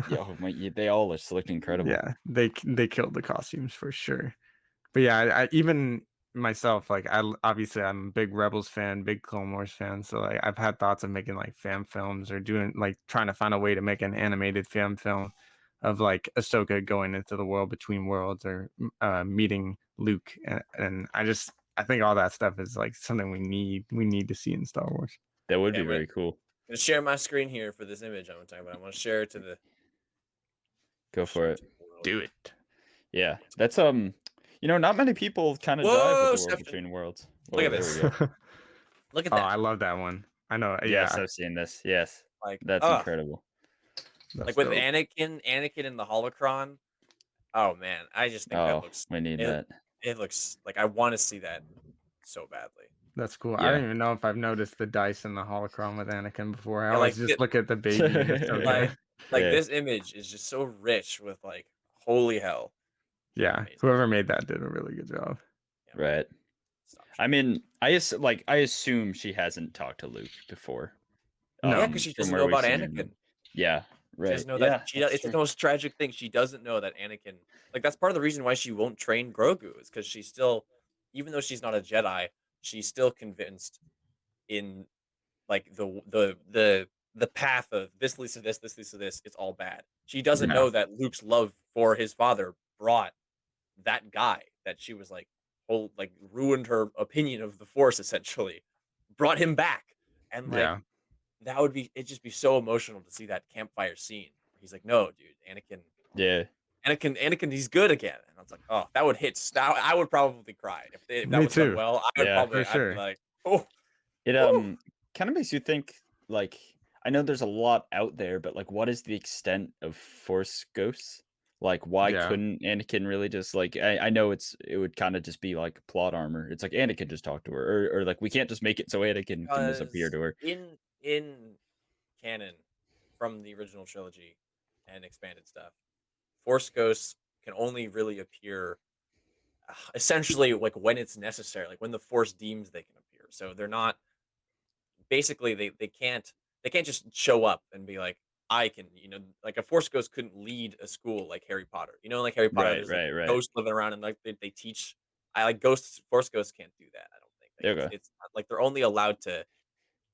yeah. Oh my, they all just looked incredible. Yeah, they killed the costumes for sure. But yeah, I even myself, like obviously I'm a big Rebels fan, big Clone Wars fan, so like I've had thoughts of making like fan films or doing like trying to find a way to make an animated fan film of like Ahsoka going into the world between worlds or meeting Luke, and I think all that stuff is like something we need to see in Star Wars. That would Okay, be very cool. gonna share my screen here for this image I'm talking about. I want to share it to the Go for it. world. Do it. Yeah, that's not many people kind of jive with Whoa, the world Stefan. between worlds. Look Whoa, at there this. we go. Look at Oh, that. I love that one. I know. Yes, Yeah, I've seen this. Yes, Like, that's incredible. that's like with dope. Anakin in the holocron. Oh man, I just think that Oh, looks we need it. that. It looks like I want to see that so badly. That's cool. I Yeah. don't even know if I've noticed the dice in the holocron with Anakin before. I Yeah, always just look at the baby and it's so like good. Yeah. this image is just so rich with like holy hell. Yeah, Amazing. whoever made that did a really good job. Yeah, Right. stop I mean, I assume she hasn't talked to Luke before. No. yeah, because she from doesn't where know we've about seen her. Anakin. Yeah. She Right. doesn't know that Yeah. That's it's the true. most tragic thing. She doesn't know that Anakin like that's part of the reason why she won't train Grogu is because she's still even though she's not a Jedi, she's still convinced in like the path of this leads to this, this leads to this, it's all bad. She doesn't Yeah. know that Luke's love for his father brought that guy that she was like whole like ruined her opinion of the Force essentially, brought him back. And like Yeah. that would be it'd just be so emotional to see that campfire scene. He's like, no, dude, Yeah. Anakin, he's good again. And I was like, oh, that would hit. I would probably cry if that Me was done too. well. Yeah. For I'd be sure. like, oh, It whew. kind of makes you think like I know there's a lot out there, but like what is the extent of Force ghosts? Like why Yeah. couldn't Anakin really just like I know it would kind of just be like plot armor. It's like Anakin just talk to her or like we can't just make it so Anakin can just appear Because to her. in canon from the original trilogy and expanded stuff, Force ghosts can only really appear essentially like when it's necessary, like when the Force deems they can appear. So they're not basically they can't just show up and be like I can like a Force ghost couldn't lead a school like Harry Potter. Like Harry Potter, Right, there's like right, right. ghosts living around and like they teach. I like ghosts. Force ghosts can't do that. I don't think. Like, Okay. it's not, like they're only allowed to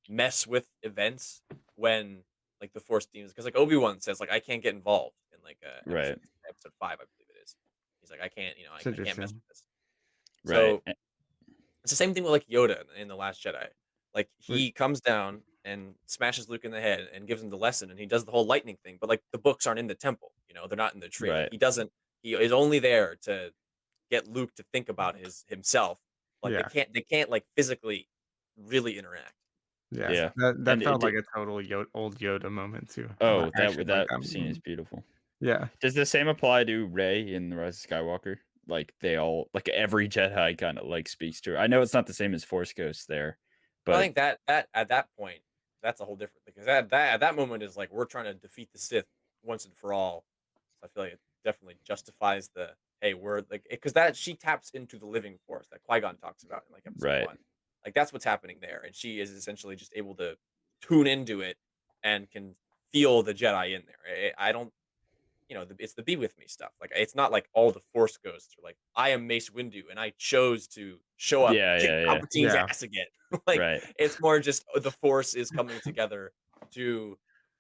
mess with events when like the Force deems because like Obi-Wan says like I can't get involved in like Right. episode 5 I believe it is. He's like I can't It's I can't mess interesting. with this. Right. So it's the same thing with like Yoda in the Last Jedi. Like Wait, he comes down and smashes Luke in the head and gives him the lesson, and he does the whole lightning thing. But like the books aren't in the temple, they're not in the tree. Like Right. he doesn't He is only there to get Luke to think about himself. Like Yeah. they can't like physically really interact. Yeah. Yeah. That And felt like a total old Yoda moment too. I oh, actually like that that scene is moment. beautiful. Yeah. Does the same apply to Rey in The Rise of Skywalker? Like they all like every Jedi kind of like speaks to her. I know it's not the same as Force Ghosts there, Well, I but think that at that point, that's a whole different because that at that moment is like we're trying to defeat the Sith once and for all. So I feel like it definitely justifies the hey, we're like because that she taps into the living force that Qui Gon talks about in like episode right. one. Like that's what's happening there, and she is essentially just able to tune into it and can feel the Jedi in there. I don't it's the be with me stuff. Like it's not like all the Force ghosts are like, I am Mace Windu and I chose to show up and Yeah, kick yeah, yeah. Palpatine's Yeah. ass again. Like Right. it's more just the Force is coming together to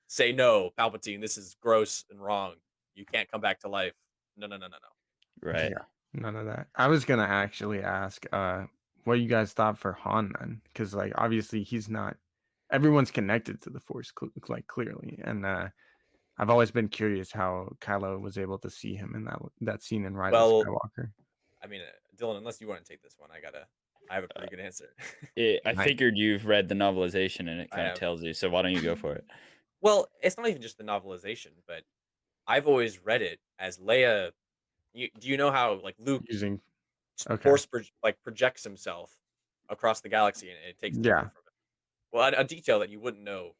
say no, Palpatine, this is gross and wrong. You can't come back to life. No, no, no, no, no. Right. Yeah. None of that. I was gonna actually ask what you guys thought for Han then, because like obviously he's not. Everyone's connected to the Force, like clearly, and I've always been curious how Kylo was able to see him in that scene in Rise of Well, Skywalker. I mean, Dylan, unless you want to take this one, I have a pretty good answer. I I figured you've read the novelization and it I kind of have. tells you. So why don't you go for it? Well, it's not even just the novelization, but I've always read it as Leia. Do you know how like Luke using okay, force like projects himself across the galaxy and it takes him over yeah, from it. Well, a detail that you wouldn't know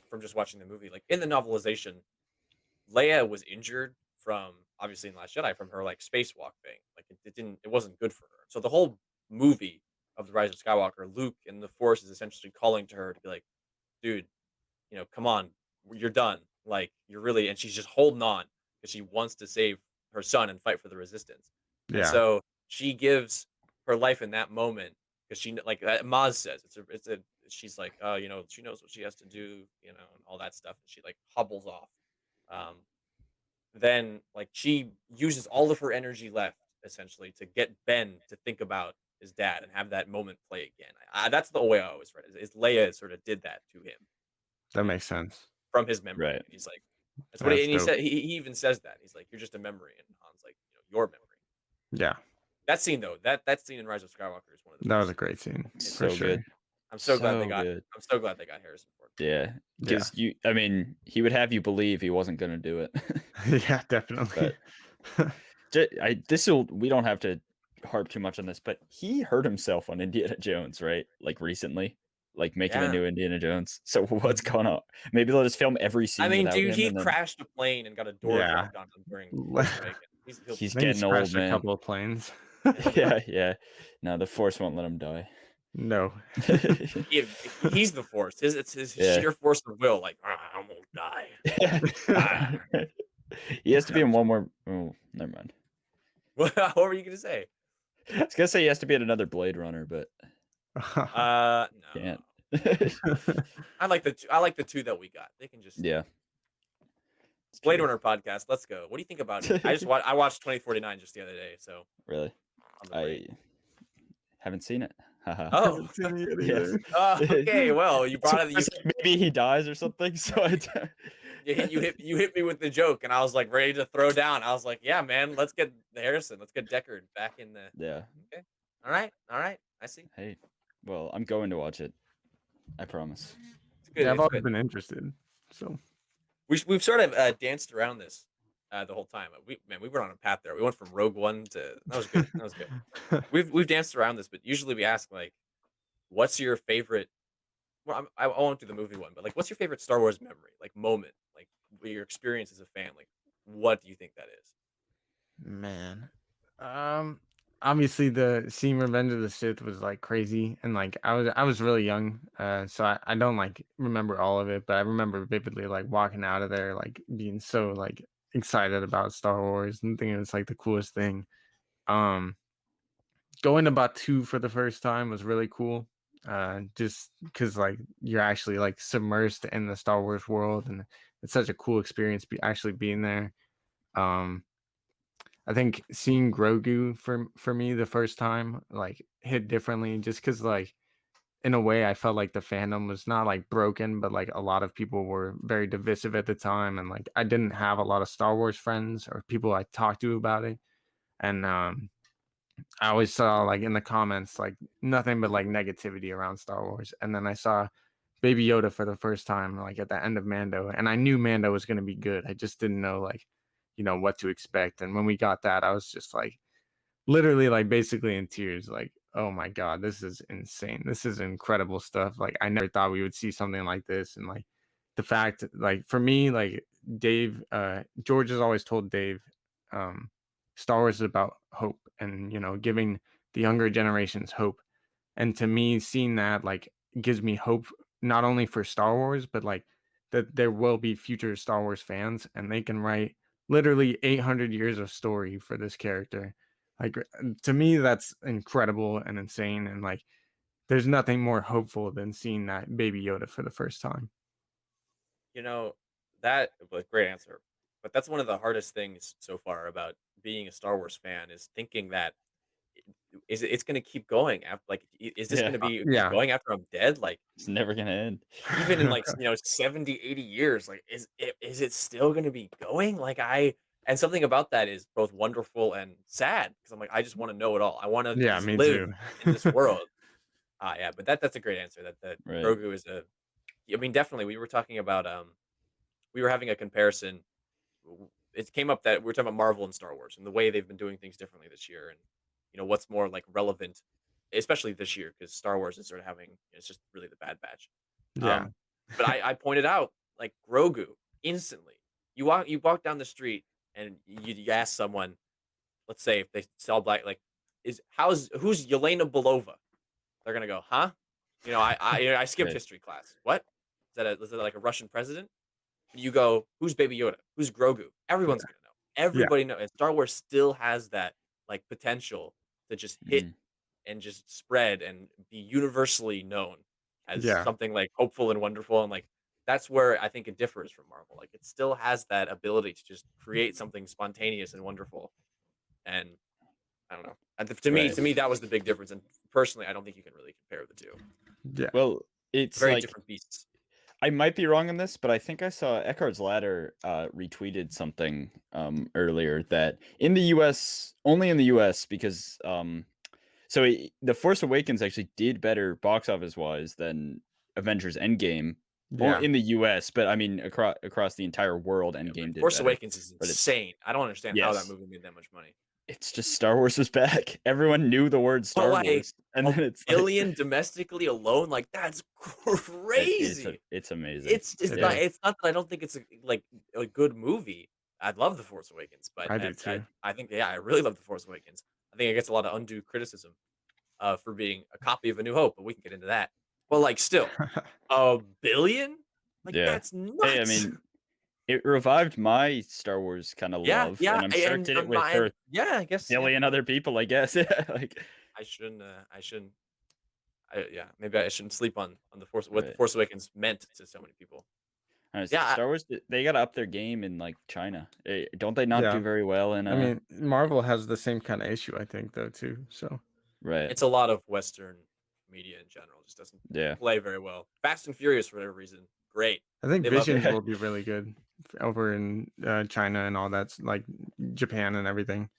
from just watching the movie, like in the novelization, Leia was injured from obviously in Last Jedi from her like spacewalk thing. Like it wasn't good for her. So the whole movie of the Rise of Skywalker, Luke and the Force is essentially calling to her to be like, dude, come on, you're done. Like you're really, and she's just holding on because she wants to save her son and fight for the Resistance. And yeah, so she gives her life in that moment because like Maz says, she's like, oh, she knows what she has to do, and all that stuff. And she like hobbles off. Um, then like she uses all of her energy left essentially to get Ben to think about his dad and have that moment play again. That's the way I always read it. Is Leia sort of did that to him that and makes sense. from his memory. Right. And he's like, that's what That's and he dope. said. He even says that he's like, you're just a memory, and Han's like, your memory. Yeah, That scene though, that scene in Rise of Skywalker is one of the that best was a scenes great scene in for So sure. good. I'm so glad they So got. good. I'm so glad they got Harrison Ford. Yeah. Yeah, Because I mean, he would have you believe he wasn't going to do it. yeah, definitely. But we don't have to harp too much on this, but he hurt himself on Indiana Jones, right? Like recently, like making a Yeah. new Indiana Jones. So what's going on? Maybe they'll just film every I scene mean, without dude, him, he and then crashed a plane and got a door Yeah, dropped on him during I Force Awakens. He'll be he's think he's getting old, crashed a man. couple of planes. Yeah, yeah. No, the Force won't let him die. No. he's the Force. It's his Yeah. sheer force of will. Like I won't die. Ah. He has to be in one more. Oh, never mind. What were you gonna say? I was gonna say he has to be in another Blade Runner, but No. can't. I like the two that we got. They can just Yeah. It's Blade true. Runner podcast. Let's go. What do you think about it? I watched 2049 just the other day. So Really, on the break. I haven't seen it. Haha. Oh, Haven't seen it Yes. either. okay. Well, you So brought it. it's like maybe he dies or something. So You hit me with the joke, and I was like ready to throw down. I was like, yeah, man, let's get Harrison. Let's get Deckard back in the. yeah. Okay. All right. I see. Hey, well, I'm going to watch it. I promise. It's good. Yeah, I've It's always good. been interested. So We've sort of danced around this the whole time. We were on a path there. We went from Rogue One to that was good. That was good. We've danced around this, but usually we ask like, what's your favorite? Well, I won't do the movie one, but like, what's your favorite Star Wars memory, like moment, like your experience as a fan? Like, what do you think that is? man. Obviously the seeing Revenge of the Sith was like crazy, and like I was really young, so I don't like remember all of it, but I remember vividly like walking out of there like being so like excited about Star Wars and thinking it's like the coolest thing. Um Going to Batu for the first time was really cool. Just because like you're actually like submersed in the Star Wars world, and it's such a cool experience actually being there. Um I think seeing Grogu for me the first time like hit differently just because like in a way, I felt like the fandom was not like broken, but like a lot of people were very divisive at the time, and like I didn't have a lot of Star Wars friends or people I talked to about it, and I always saw like in the comments like nothing but like negativity around Star Wars, and then I saw Baby Yoda for the first time like at the end of Mando, and I knew Mando was going to be good. I just didn't know like what to expect, and when we got that, I was just like literally like basically in tears, like, oh my god, this is insane, this is incredible stuff. Like I never thought we would see something like this. And like the fact, like for me, like Dave, George has always told Dave, um Star Wars is about hope, and giving the younger generations hope. And to me, seeing that like gives me hope, not only for Star Wars, but like that there will be future Star Wars fans, and they can write literally 800 years of story for this character. Like to me, that's incredible and insane, and like there's nothing more hopeful than seeing that Baby Yoda for the first time. You know, that was a great answer. But that's one of the hardest things so far about being a Star Wars fan is thinking that it's going to keep going after is this going Yeah, to be keep Yeah, going after I'm dead? Like it's never gonna end. even in 70, 80 years, like is it still going to be going? And something about that is both wonderful and sad because I'm like I just want to know it all. I want to yeah, just me live too. in this world. Yeah, but that's a great answer. That Right. Grogu is a. I mean, definitely. We were talking about we were having a comparison. It came up that we were talking about Marvel and Star Wars and the way they've been doing things differently this year, and what's more like relevant, especially this year because Star Wars is sort of having it's just really the Bad Batch. Yeah, Um, but I pointed out like Grogu instantly. You walk down the street and you ask someone, let's say if they sell black, like who's Yelena Belova? They're gonna go, huh? I skipped Right. history class. What? Is that like a Russian president? You go, who's Baby Yoda? Who's Grogu? Everyone's yeah, gonna know. yeah, Everybody know. And Star Wars still has that like potential to just hit Mhm. and just spread and be universally known as yeah, something like hopeful and wonderful. And like that's where I think it differs from Marvel. Like it still has that ability to just create something spontaneous and wonderful. And I don't know. Right. To me, that was the big difference. And personally, I don't think you can really compare the two. yeah, Well, it's Very like different beasts. I might be wrong on this, but I think I saw Eckhart's Ladder retweeted something earlier that in the U.S. only in the U.S. because the Force Awakens actually did better box office wise than Avengers Endgame yeah. in the U.S. But I mean across the entire world, Yeah, Endgame but did Force better. Awakens is But it's insane. I don't understand how that yes, movie made that much money. it's just Star Wars was back. Everyone knew the word But Star like Wars, and a then it's like billion domestically alone, like that's crazy. it's amazing. It's It not. is. Yeah, It's not that I don't think it's a good movie. I love the Force Awakens, but I do too. I think I really love the Force Awakens. I think it gets a lot of undue criticism for being a copy of A New Hope, but we can get into that. But like, still, a billion, like yeah. that's Hey, I nuts. mean, it revived my Star Wars kind of Yeah, love, yeah, and I'm sure it and did it with my a yeah, I guess yeah. billion other people, I guess. Yeah, like I shouldn't. I shouldn't. Yeah, maybe I shouldn't sleep on the Force. What the right. Force Awakens meant to so many people. Yeah, Star Wars, they gotta up their game in like China. Don't they not Yeah, do very well in I mean, Marvel has the same kind of issue, I think, though, too. So right? it's a lot of Western media in general. Just doesn't Yeah, play very well. Fast and Furious for whatever reason, great. I think They love it. Visions will be really good over in China and all that's like Japan and everything.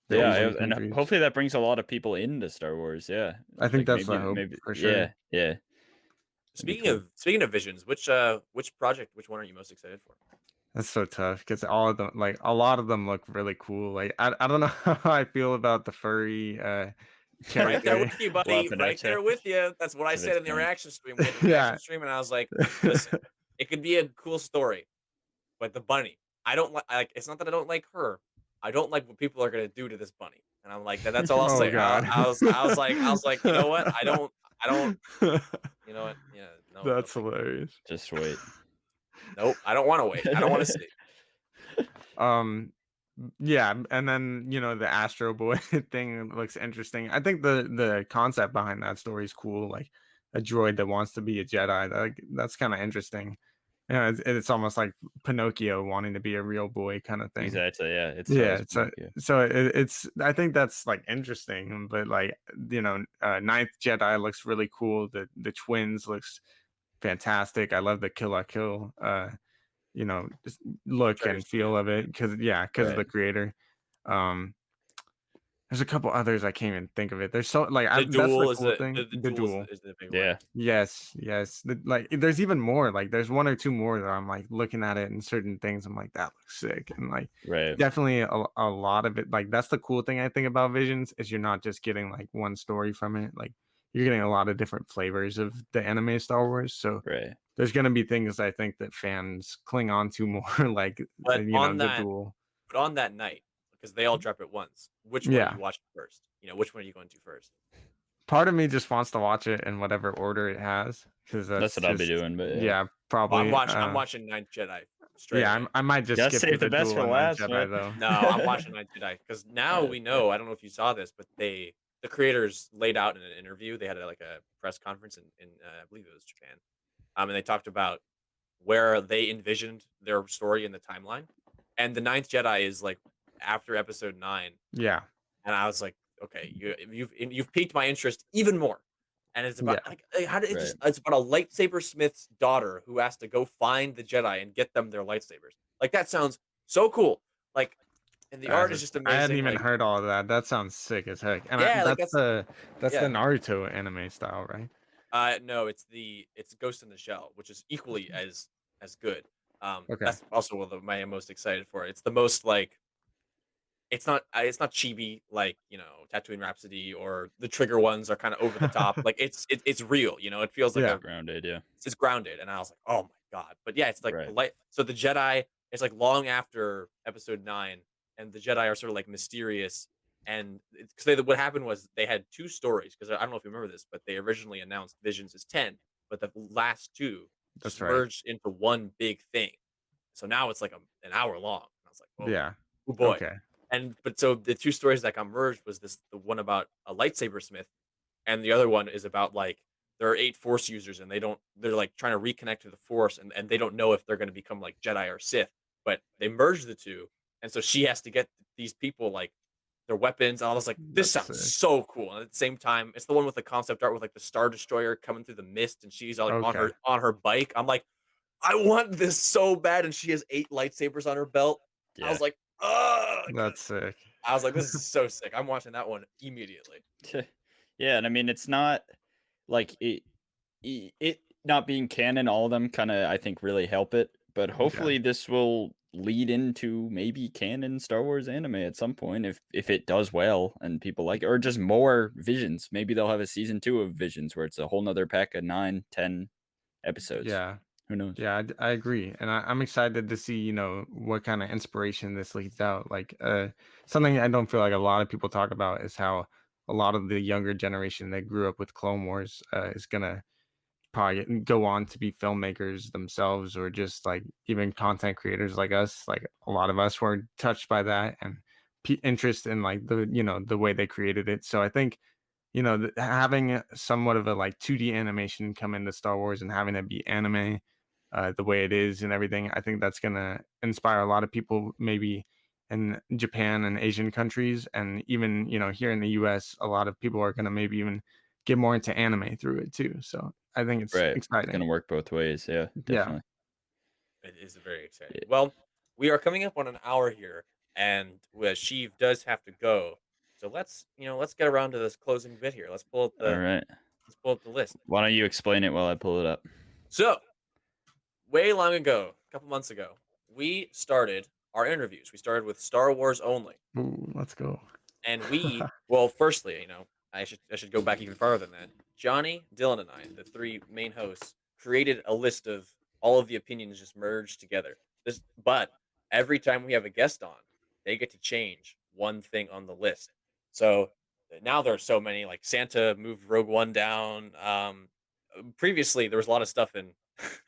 The yeah, Asian and countries. hopefully that brings a lot of people into Star Wars. Yeah, I think like that's the hope maybe for sure. yeah, yeah, that'd be cool. Speaking of Visions, which project, which one are you most excited for? That's so tough because all of them, like a lot of them, look really cool. Like I don't know how I feel about the furry Right there character. with you, buddy. Laughing Right at you. there with you. That's what I It's a bit said in the funny. reaction stream. We had the Yeah. reaction stream, and I was like, listen, it could be a cool story, but the bunny, I don't like. It's not that I don't like her. I don't like what people are gonna do to this bunny, and I'm like, that's all I'll Oh say. God. I was like, you know what? I don't. You know what? Yeah, no, That's thank you. hilarious. Just wait. Nope, I don't want to wait. I don't want to see. Yeah, and then the Astro Boy thing looks interesting. I think the concept behind that story is cool, like a droid that wants to be a Jedi. That's kind of interesting. Yeah, it's almost like Pinocchio wanting to be a real boy kind of thing. Exactly. Yeah. It's Yeah, totally so Pinocchio. it's I think that's like interesting, but like Ninth Jedi looks really cool. The twins looks fantastic. I love the Kill la Kill just look Trailers and too. feel of it because of Right. the creator. Um there's a couple others I can't even think of it. There's so like The that's the duel is cool thing. the The duel duel. is the big one. Yeah. Yes, yes. Like there's even more. Like there's one or two more that I'm like looking at it and certain things. I'm like, that looks sick. And like Right. definitely a lot of it. Like that's the cool thing I think about Visions is you're not just getting like one story from it. Like you're getting a lot of different flavors of the anime Star Wars. So Right. there's gonna be things I think that fans cling on to more, like But on the that duel. but on that night, because they all drop at once, which one are Yeah. you watching first? Which one are you going to first? Part of me just wants to watch it in whatever order it has because That's that's what I'll be just doing. But yeah. yeah, Well, probably. I'm watching Ninth Jedi straight Yeah, away. I might just Gotta skip to save the the best duel for and Ninth last, Jedi man. though. No, I'm watching Ninth Jedi because now we Fair. know. I don't know if you saw this, but the creators laid out in an interview. They had like a press conference in I believe it was Japan. And they talked about where they envisioned their story in the timeline, and the Ninth Jedi is like after Episode 9. Yeah, And I was like, okay, you've piqued my interest even more. And it's about yeah, like how did it Right. just it's about a lightsaber smith's daughter who has to go find the Jedi and get them their lightsabers. Like that sounds so cool. Like and the art is just I hadn't amazing. even Like heard all of that. That sounds sick as heck. And yeah, like that's the yeah. Naruto anime style, right? No, it's Ghost in the Shell, which is equally as good. Okay. That's also one of my most excited for. It's the most like it's not chibi like, Tatooine Rhapsody or the Trigger ones are kinda over the top, like, it's real, it feels like Yeah, a Grounded. Yeah. it's grounded, and I was like, "Oh my god." But yeah, it's like the Right. light so the Jedi it's like long after Episode 9, and the Jedi are sort of, like, mysterious, and it's 'cause what happened was they had 2 stories because I don't know if you remember this, but they originally announced Visions as 10, but the last 2 just that's right. merged into one big thing. So now it's like an hour long. And I was like, "Oh, Yeah. oh boy." Okay. But so the 2 stories that got merged was the one about a lightsaber smith, and the other one is about, like, there are 8 Force users, and they're, like, trying to reconnect to the Force, and they don't know if they're gonna become, like, Jedi or Sith, but they merged the 2, and so she has to get these people, like, their weapons, and I was like, "This That's sounds sick. so cool," and at the same time, it's the one with the concept art with, like, the Star Destroyer coming through the mist, and she's, like, on Okay. her bike. I'm like, "I want this so bad," and she has 8 lightsabers on her belt. I was Yeah. like, "Ugh." That's sick. I was like, "This is so sick." I'm watching that one immediately. Yeah. And I mean, it's not like it not being canon. All of them kind of, I think, really help it. But Yeah. hopefully, this will lead into maybe canon Star Wars anime at some point if it does well and people like it, or just more Visions. Maybe they'll have a season 2 of Visions where it's a whole nother pack of 9, 10 episodes. Yeah. Who knows? Yeah, I agree, and I'm excited to see what kind of inspiration this leads out. Like, something I don't feel like a lot of people talk about is how a lot of the younger generation that grew up with Clone Wars is gonna probably go on to be filmmakers themselves, or just like even content creators like us. Like a lot of us were touched by that and interest in like the way they created it. So I think having somewhat of a like 2D animation come into Star Wars and having it be anime the way it is and everything, I think that's gonna inspire a lot of people, maybe in Japan and Asian countries, and even here in the U.S., a lot of people are gonna maybe even get more into anime through it too. So I think it's Right. It's exciting. gonna work both ways. Yeah, Yeah. definitely. It is very exciting. Yeah. Well, we are coming up on an hour here, and Sheev does have to go. So let's get around to this closing bit here. All right. Let's pull up the list. Why don't you explain it while I pull it up? So, way long ago, a couple months ago, we started our interviews. We started with Star Wars only. Ooh, let's go. And well, firstly, I should go back even farther than that. Johnny, Dylan, and I, the 3 main hosts, created a list of all of the opinions just merged together. But every time we have a guest on, they get to change one thing on the list. So now there are so many. Like Santa moved Rogue One down. Previously, there was a lot of stuff in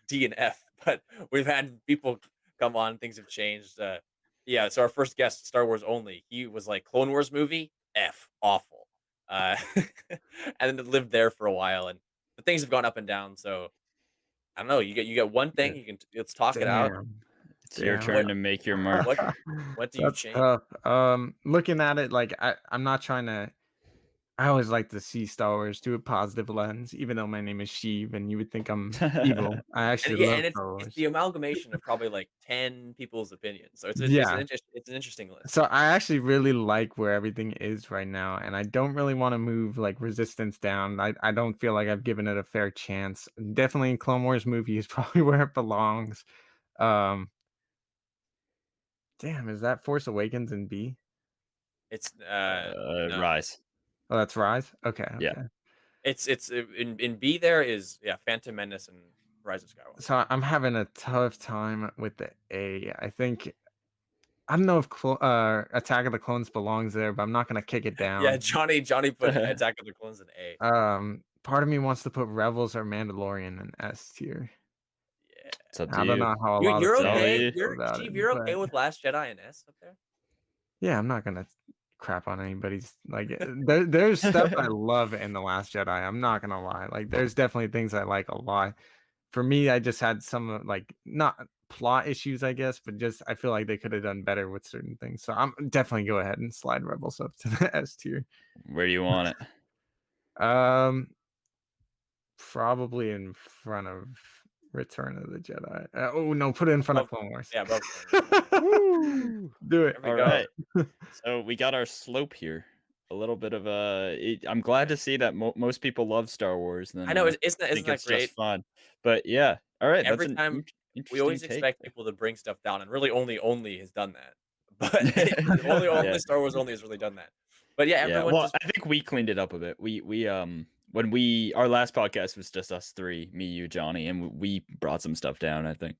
D and F, but we've had people come on. Things have changed. Yeah, so our first guest, Star Wars only, he was like Clone Wars movie, F, awful. Uh, and then lived there for a while, and the things have gone up and down. So I don't know. You get one thing. Let's talk it out. Damn. It's your Damn. turn to make your mark. What do you That's change? tough. Looking at it, like I'm not trying to. I always like to see Star Wars through a positive lens, even though my name is Sheiv, and you would think I'm evil. I And actually yeah, love and Star it's Wars. the amalgamation of probably like 10 people's opinions. So Yeah. it's an interesting list. So I actually really like where everything is right now, and I don't really want to move like Resistance down. I don't feel like I've given it a fair chance. Definitely, Clone Wars movie is probably where it belongs. Um, Damn, is that Force Awakens in B? It's no. Rise. Oh, that's Rise. Okay, Yeah. okay. It's in B there is Phantom Menace and Rise of Skywalker. So I'm having a tough time with the A. I think I don't know if Attack of the Clones belongs there, but I'm not gonna kick it Yeah, down. Johnny put Attack of the Clones in A. Part of me wants to put Rebels or Mandalorian in S tier. Yeah. It's up to I don't you. know how a You're lot of you're people okay. Sully. feel about Steve, it, you're okay but with Last Jedi and S up there? yeah, I'm not gonna crap on anybody's like there's stuff I love in The Last Jedi. I'm not gonna lie. Like there's definitely things I like a lot. For me, I just had some like not plot issues, I guess, but just I feel like they could have done better with certain things. So I'm definitely go ahead and slide Rebels up to the S tier. Where do you want it? Probably in front of Return of the Jedi. Oh no, put it in front of Clone Wars. Yeah, above Clone Wars. Woo! Do it. There we All go. right. So we got our slope here. A little bit of I'm glad to see that most people love Star Wars. Then I know, isn't think that it's great? just fun. But yeah, all right. That's Every an time we interesting always take expect there. people to bring stuff down, and really only has done that. But only Yeah. Star Wars only has really done that. But yeah, Yeah. everyone Well, just I think we cleaned it up a bit. We when our last podcast was just us three, me, you, Johnny, and we brought some stuff down. I think.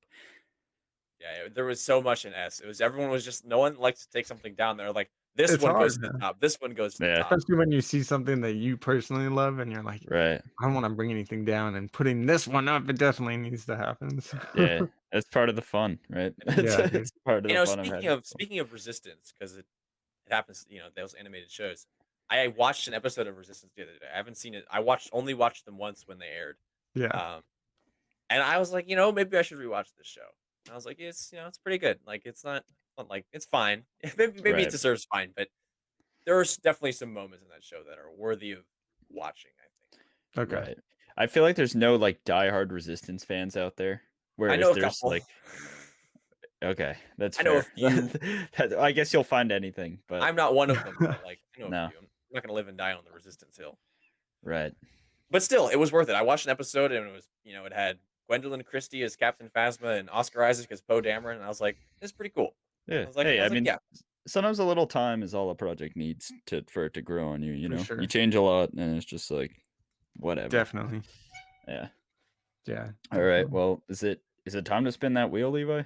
there was so much in S. It was everyone was just no one likes to take something down. They're like, this It's one hard, goes to the man. top. This one goes to the Yeah. top. Especially when you see something that you personally love and you're like, Right. I don't want to bring anything down, and putting this one up, it definitely needs to happen. So. Yeah. That's part of the fun, right? Yeah, dude. It's part of You the know, fun of having fun. speaking of Resistance, because it happens, those animated shows. I watched an episode of Resistance the other day. I haven't seen it. I only watched them once when they aired. Yeah. And I was like, maybe I should rewatch this show. And I was like, it's pretty good. Like it's not like it's fine. maybe Right. it deserves fine, but there are definitely some moments in that show that are worthy of watching, I think. Okay. Right. I feel like there's no like diehard Resistance fans out there. Whereas I know a there's couple. like, okay, that's I know a fair. few. I guess you'll find anything, but I'm not one of them, but like I know No. a few. I'm not gonna live and die on the Resistance hill. right. But still, it was worth it. I watched an episode and it was, it had Gwendolyn Christie as Captain Phasma and Oscar Isaac as Poe Dameron, and I was like, this is pretty cool. Yeah. I was like, Hey, I mean, yeah. sometimes a little time is all a project needs for it to grow on you. You For know, sure. you change a lot, and it's just like whatever. Definitely. Yeah. Yeah. All right. Well, is it time to spin that wheel, Levi?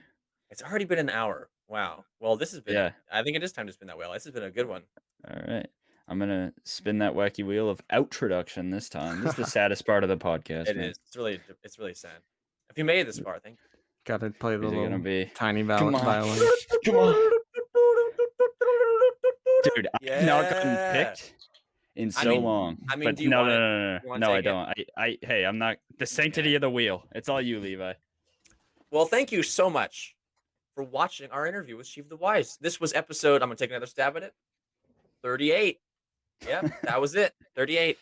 It's already been an hour. Wow. Well, this has been. Yeah. I think it is time to spin that wheel. This has been a good one. All right. I'm gonna spin that wacky wheel of outroduction this time. This is the saddest part of the podcast. It man. is. It's really sad. If you made it this far, thank you. Gotta play the Who's it little gonna be? tiny Come on. violin. Come on. Dude, I've not gotten picked in so long. I mean, but do you no, want it? no, You wanna no, I take it? don't. Hey, I'm not the sanctity of the wheel. It's all you, Levi. Well, thank you so much for watching our interview with Sheiv the Wise. This was episode. I'm gonna take another stab at it. 38. Yeah, that was it. 38.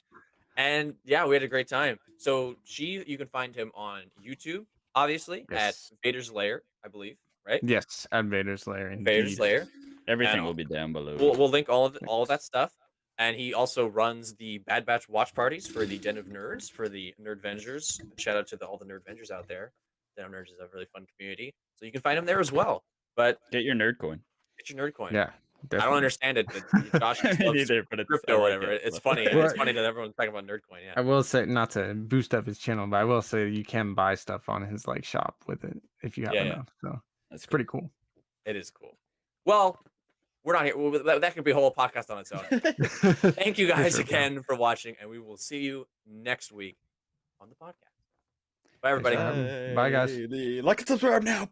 And yeah, we had a great time. So Sheiv, you can find him on YouTube, obviously, Yes. at Vader's Lair, I believe, right? Yes, at Vader's Lair. Vader's Indeed. Lair. Everything And will be down below. We'll link all of that stuff. And he also runs the Bad Batch watch parties for the Den of Nerds, for the Nerd Vengers. Shout out to all the Nerd Vengers out there. Den of Nerds is a really fun community. So you can find him there as well. But Get your nerd coin. get your nerd coin. Yeah. I don't Definitely. understand it, but Josh just Me loves neither, but it's crypto I or like whatever. it. It's funny. Well, It's funny that everyone's talking about nerd coin. I Yeah. will say, not to boost up his channel, but I will say you can buy stuff on his like shop with it if you have Yeah, yeah. enough. So That's it's pretty cool. It is cool. Well, we're not here. That could be a whole podcast on its own. Thank you guys sure, again for watching, and we will see you next week on the podcast. Bye, everybody. Bye, guys. Like and subscribe now.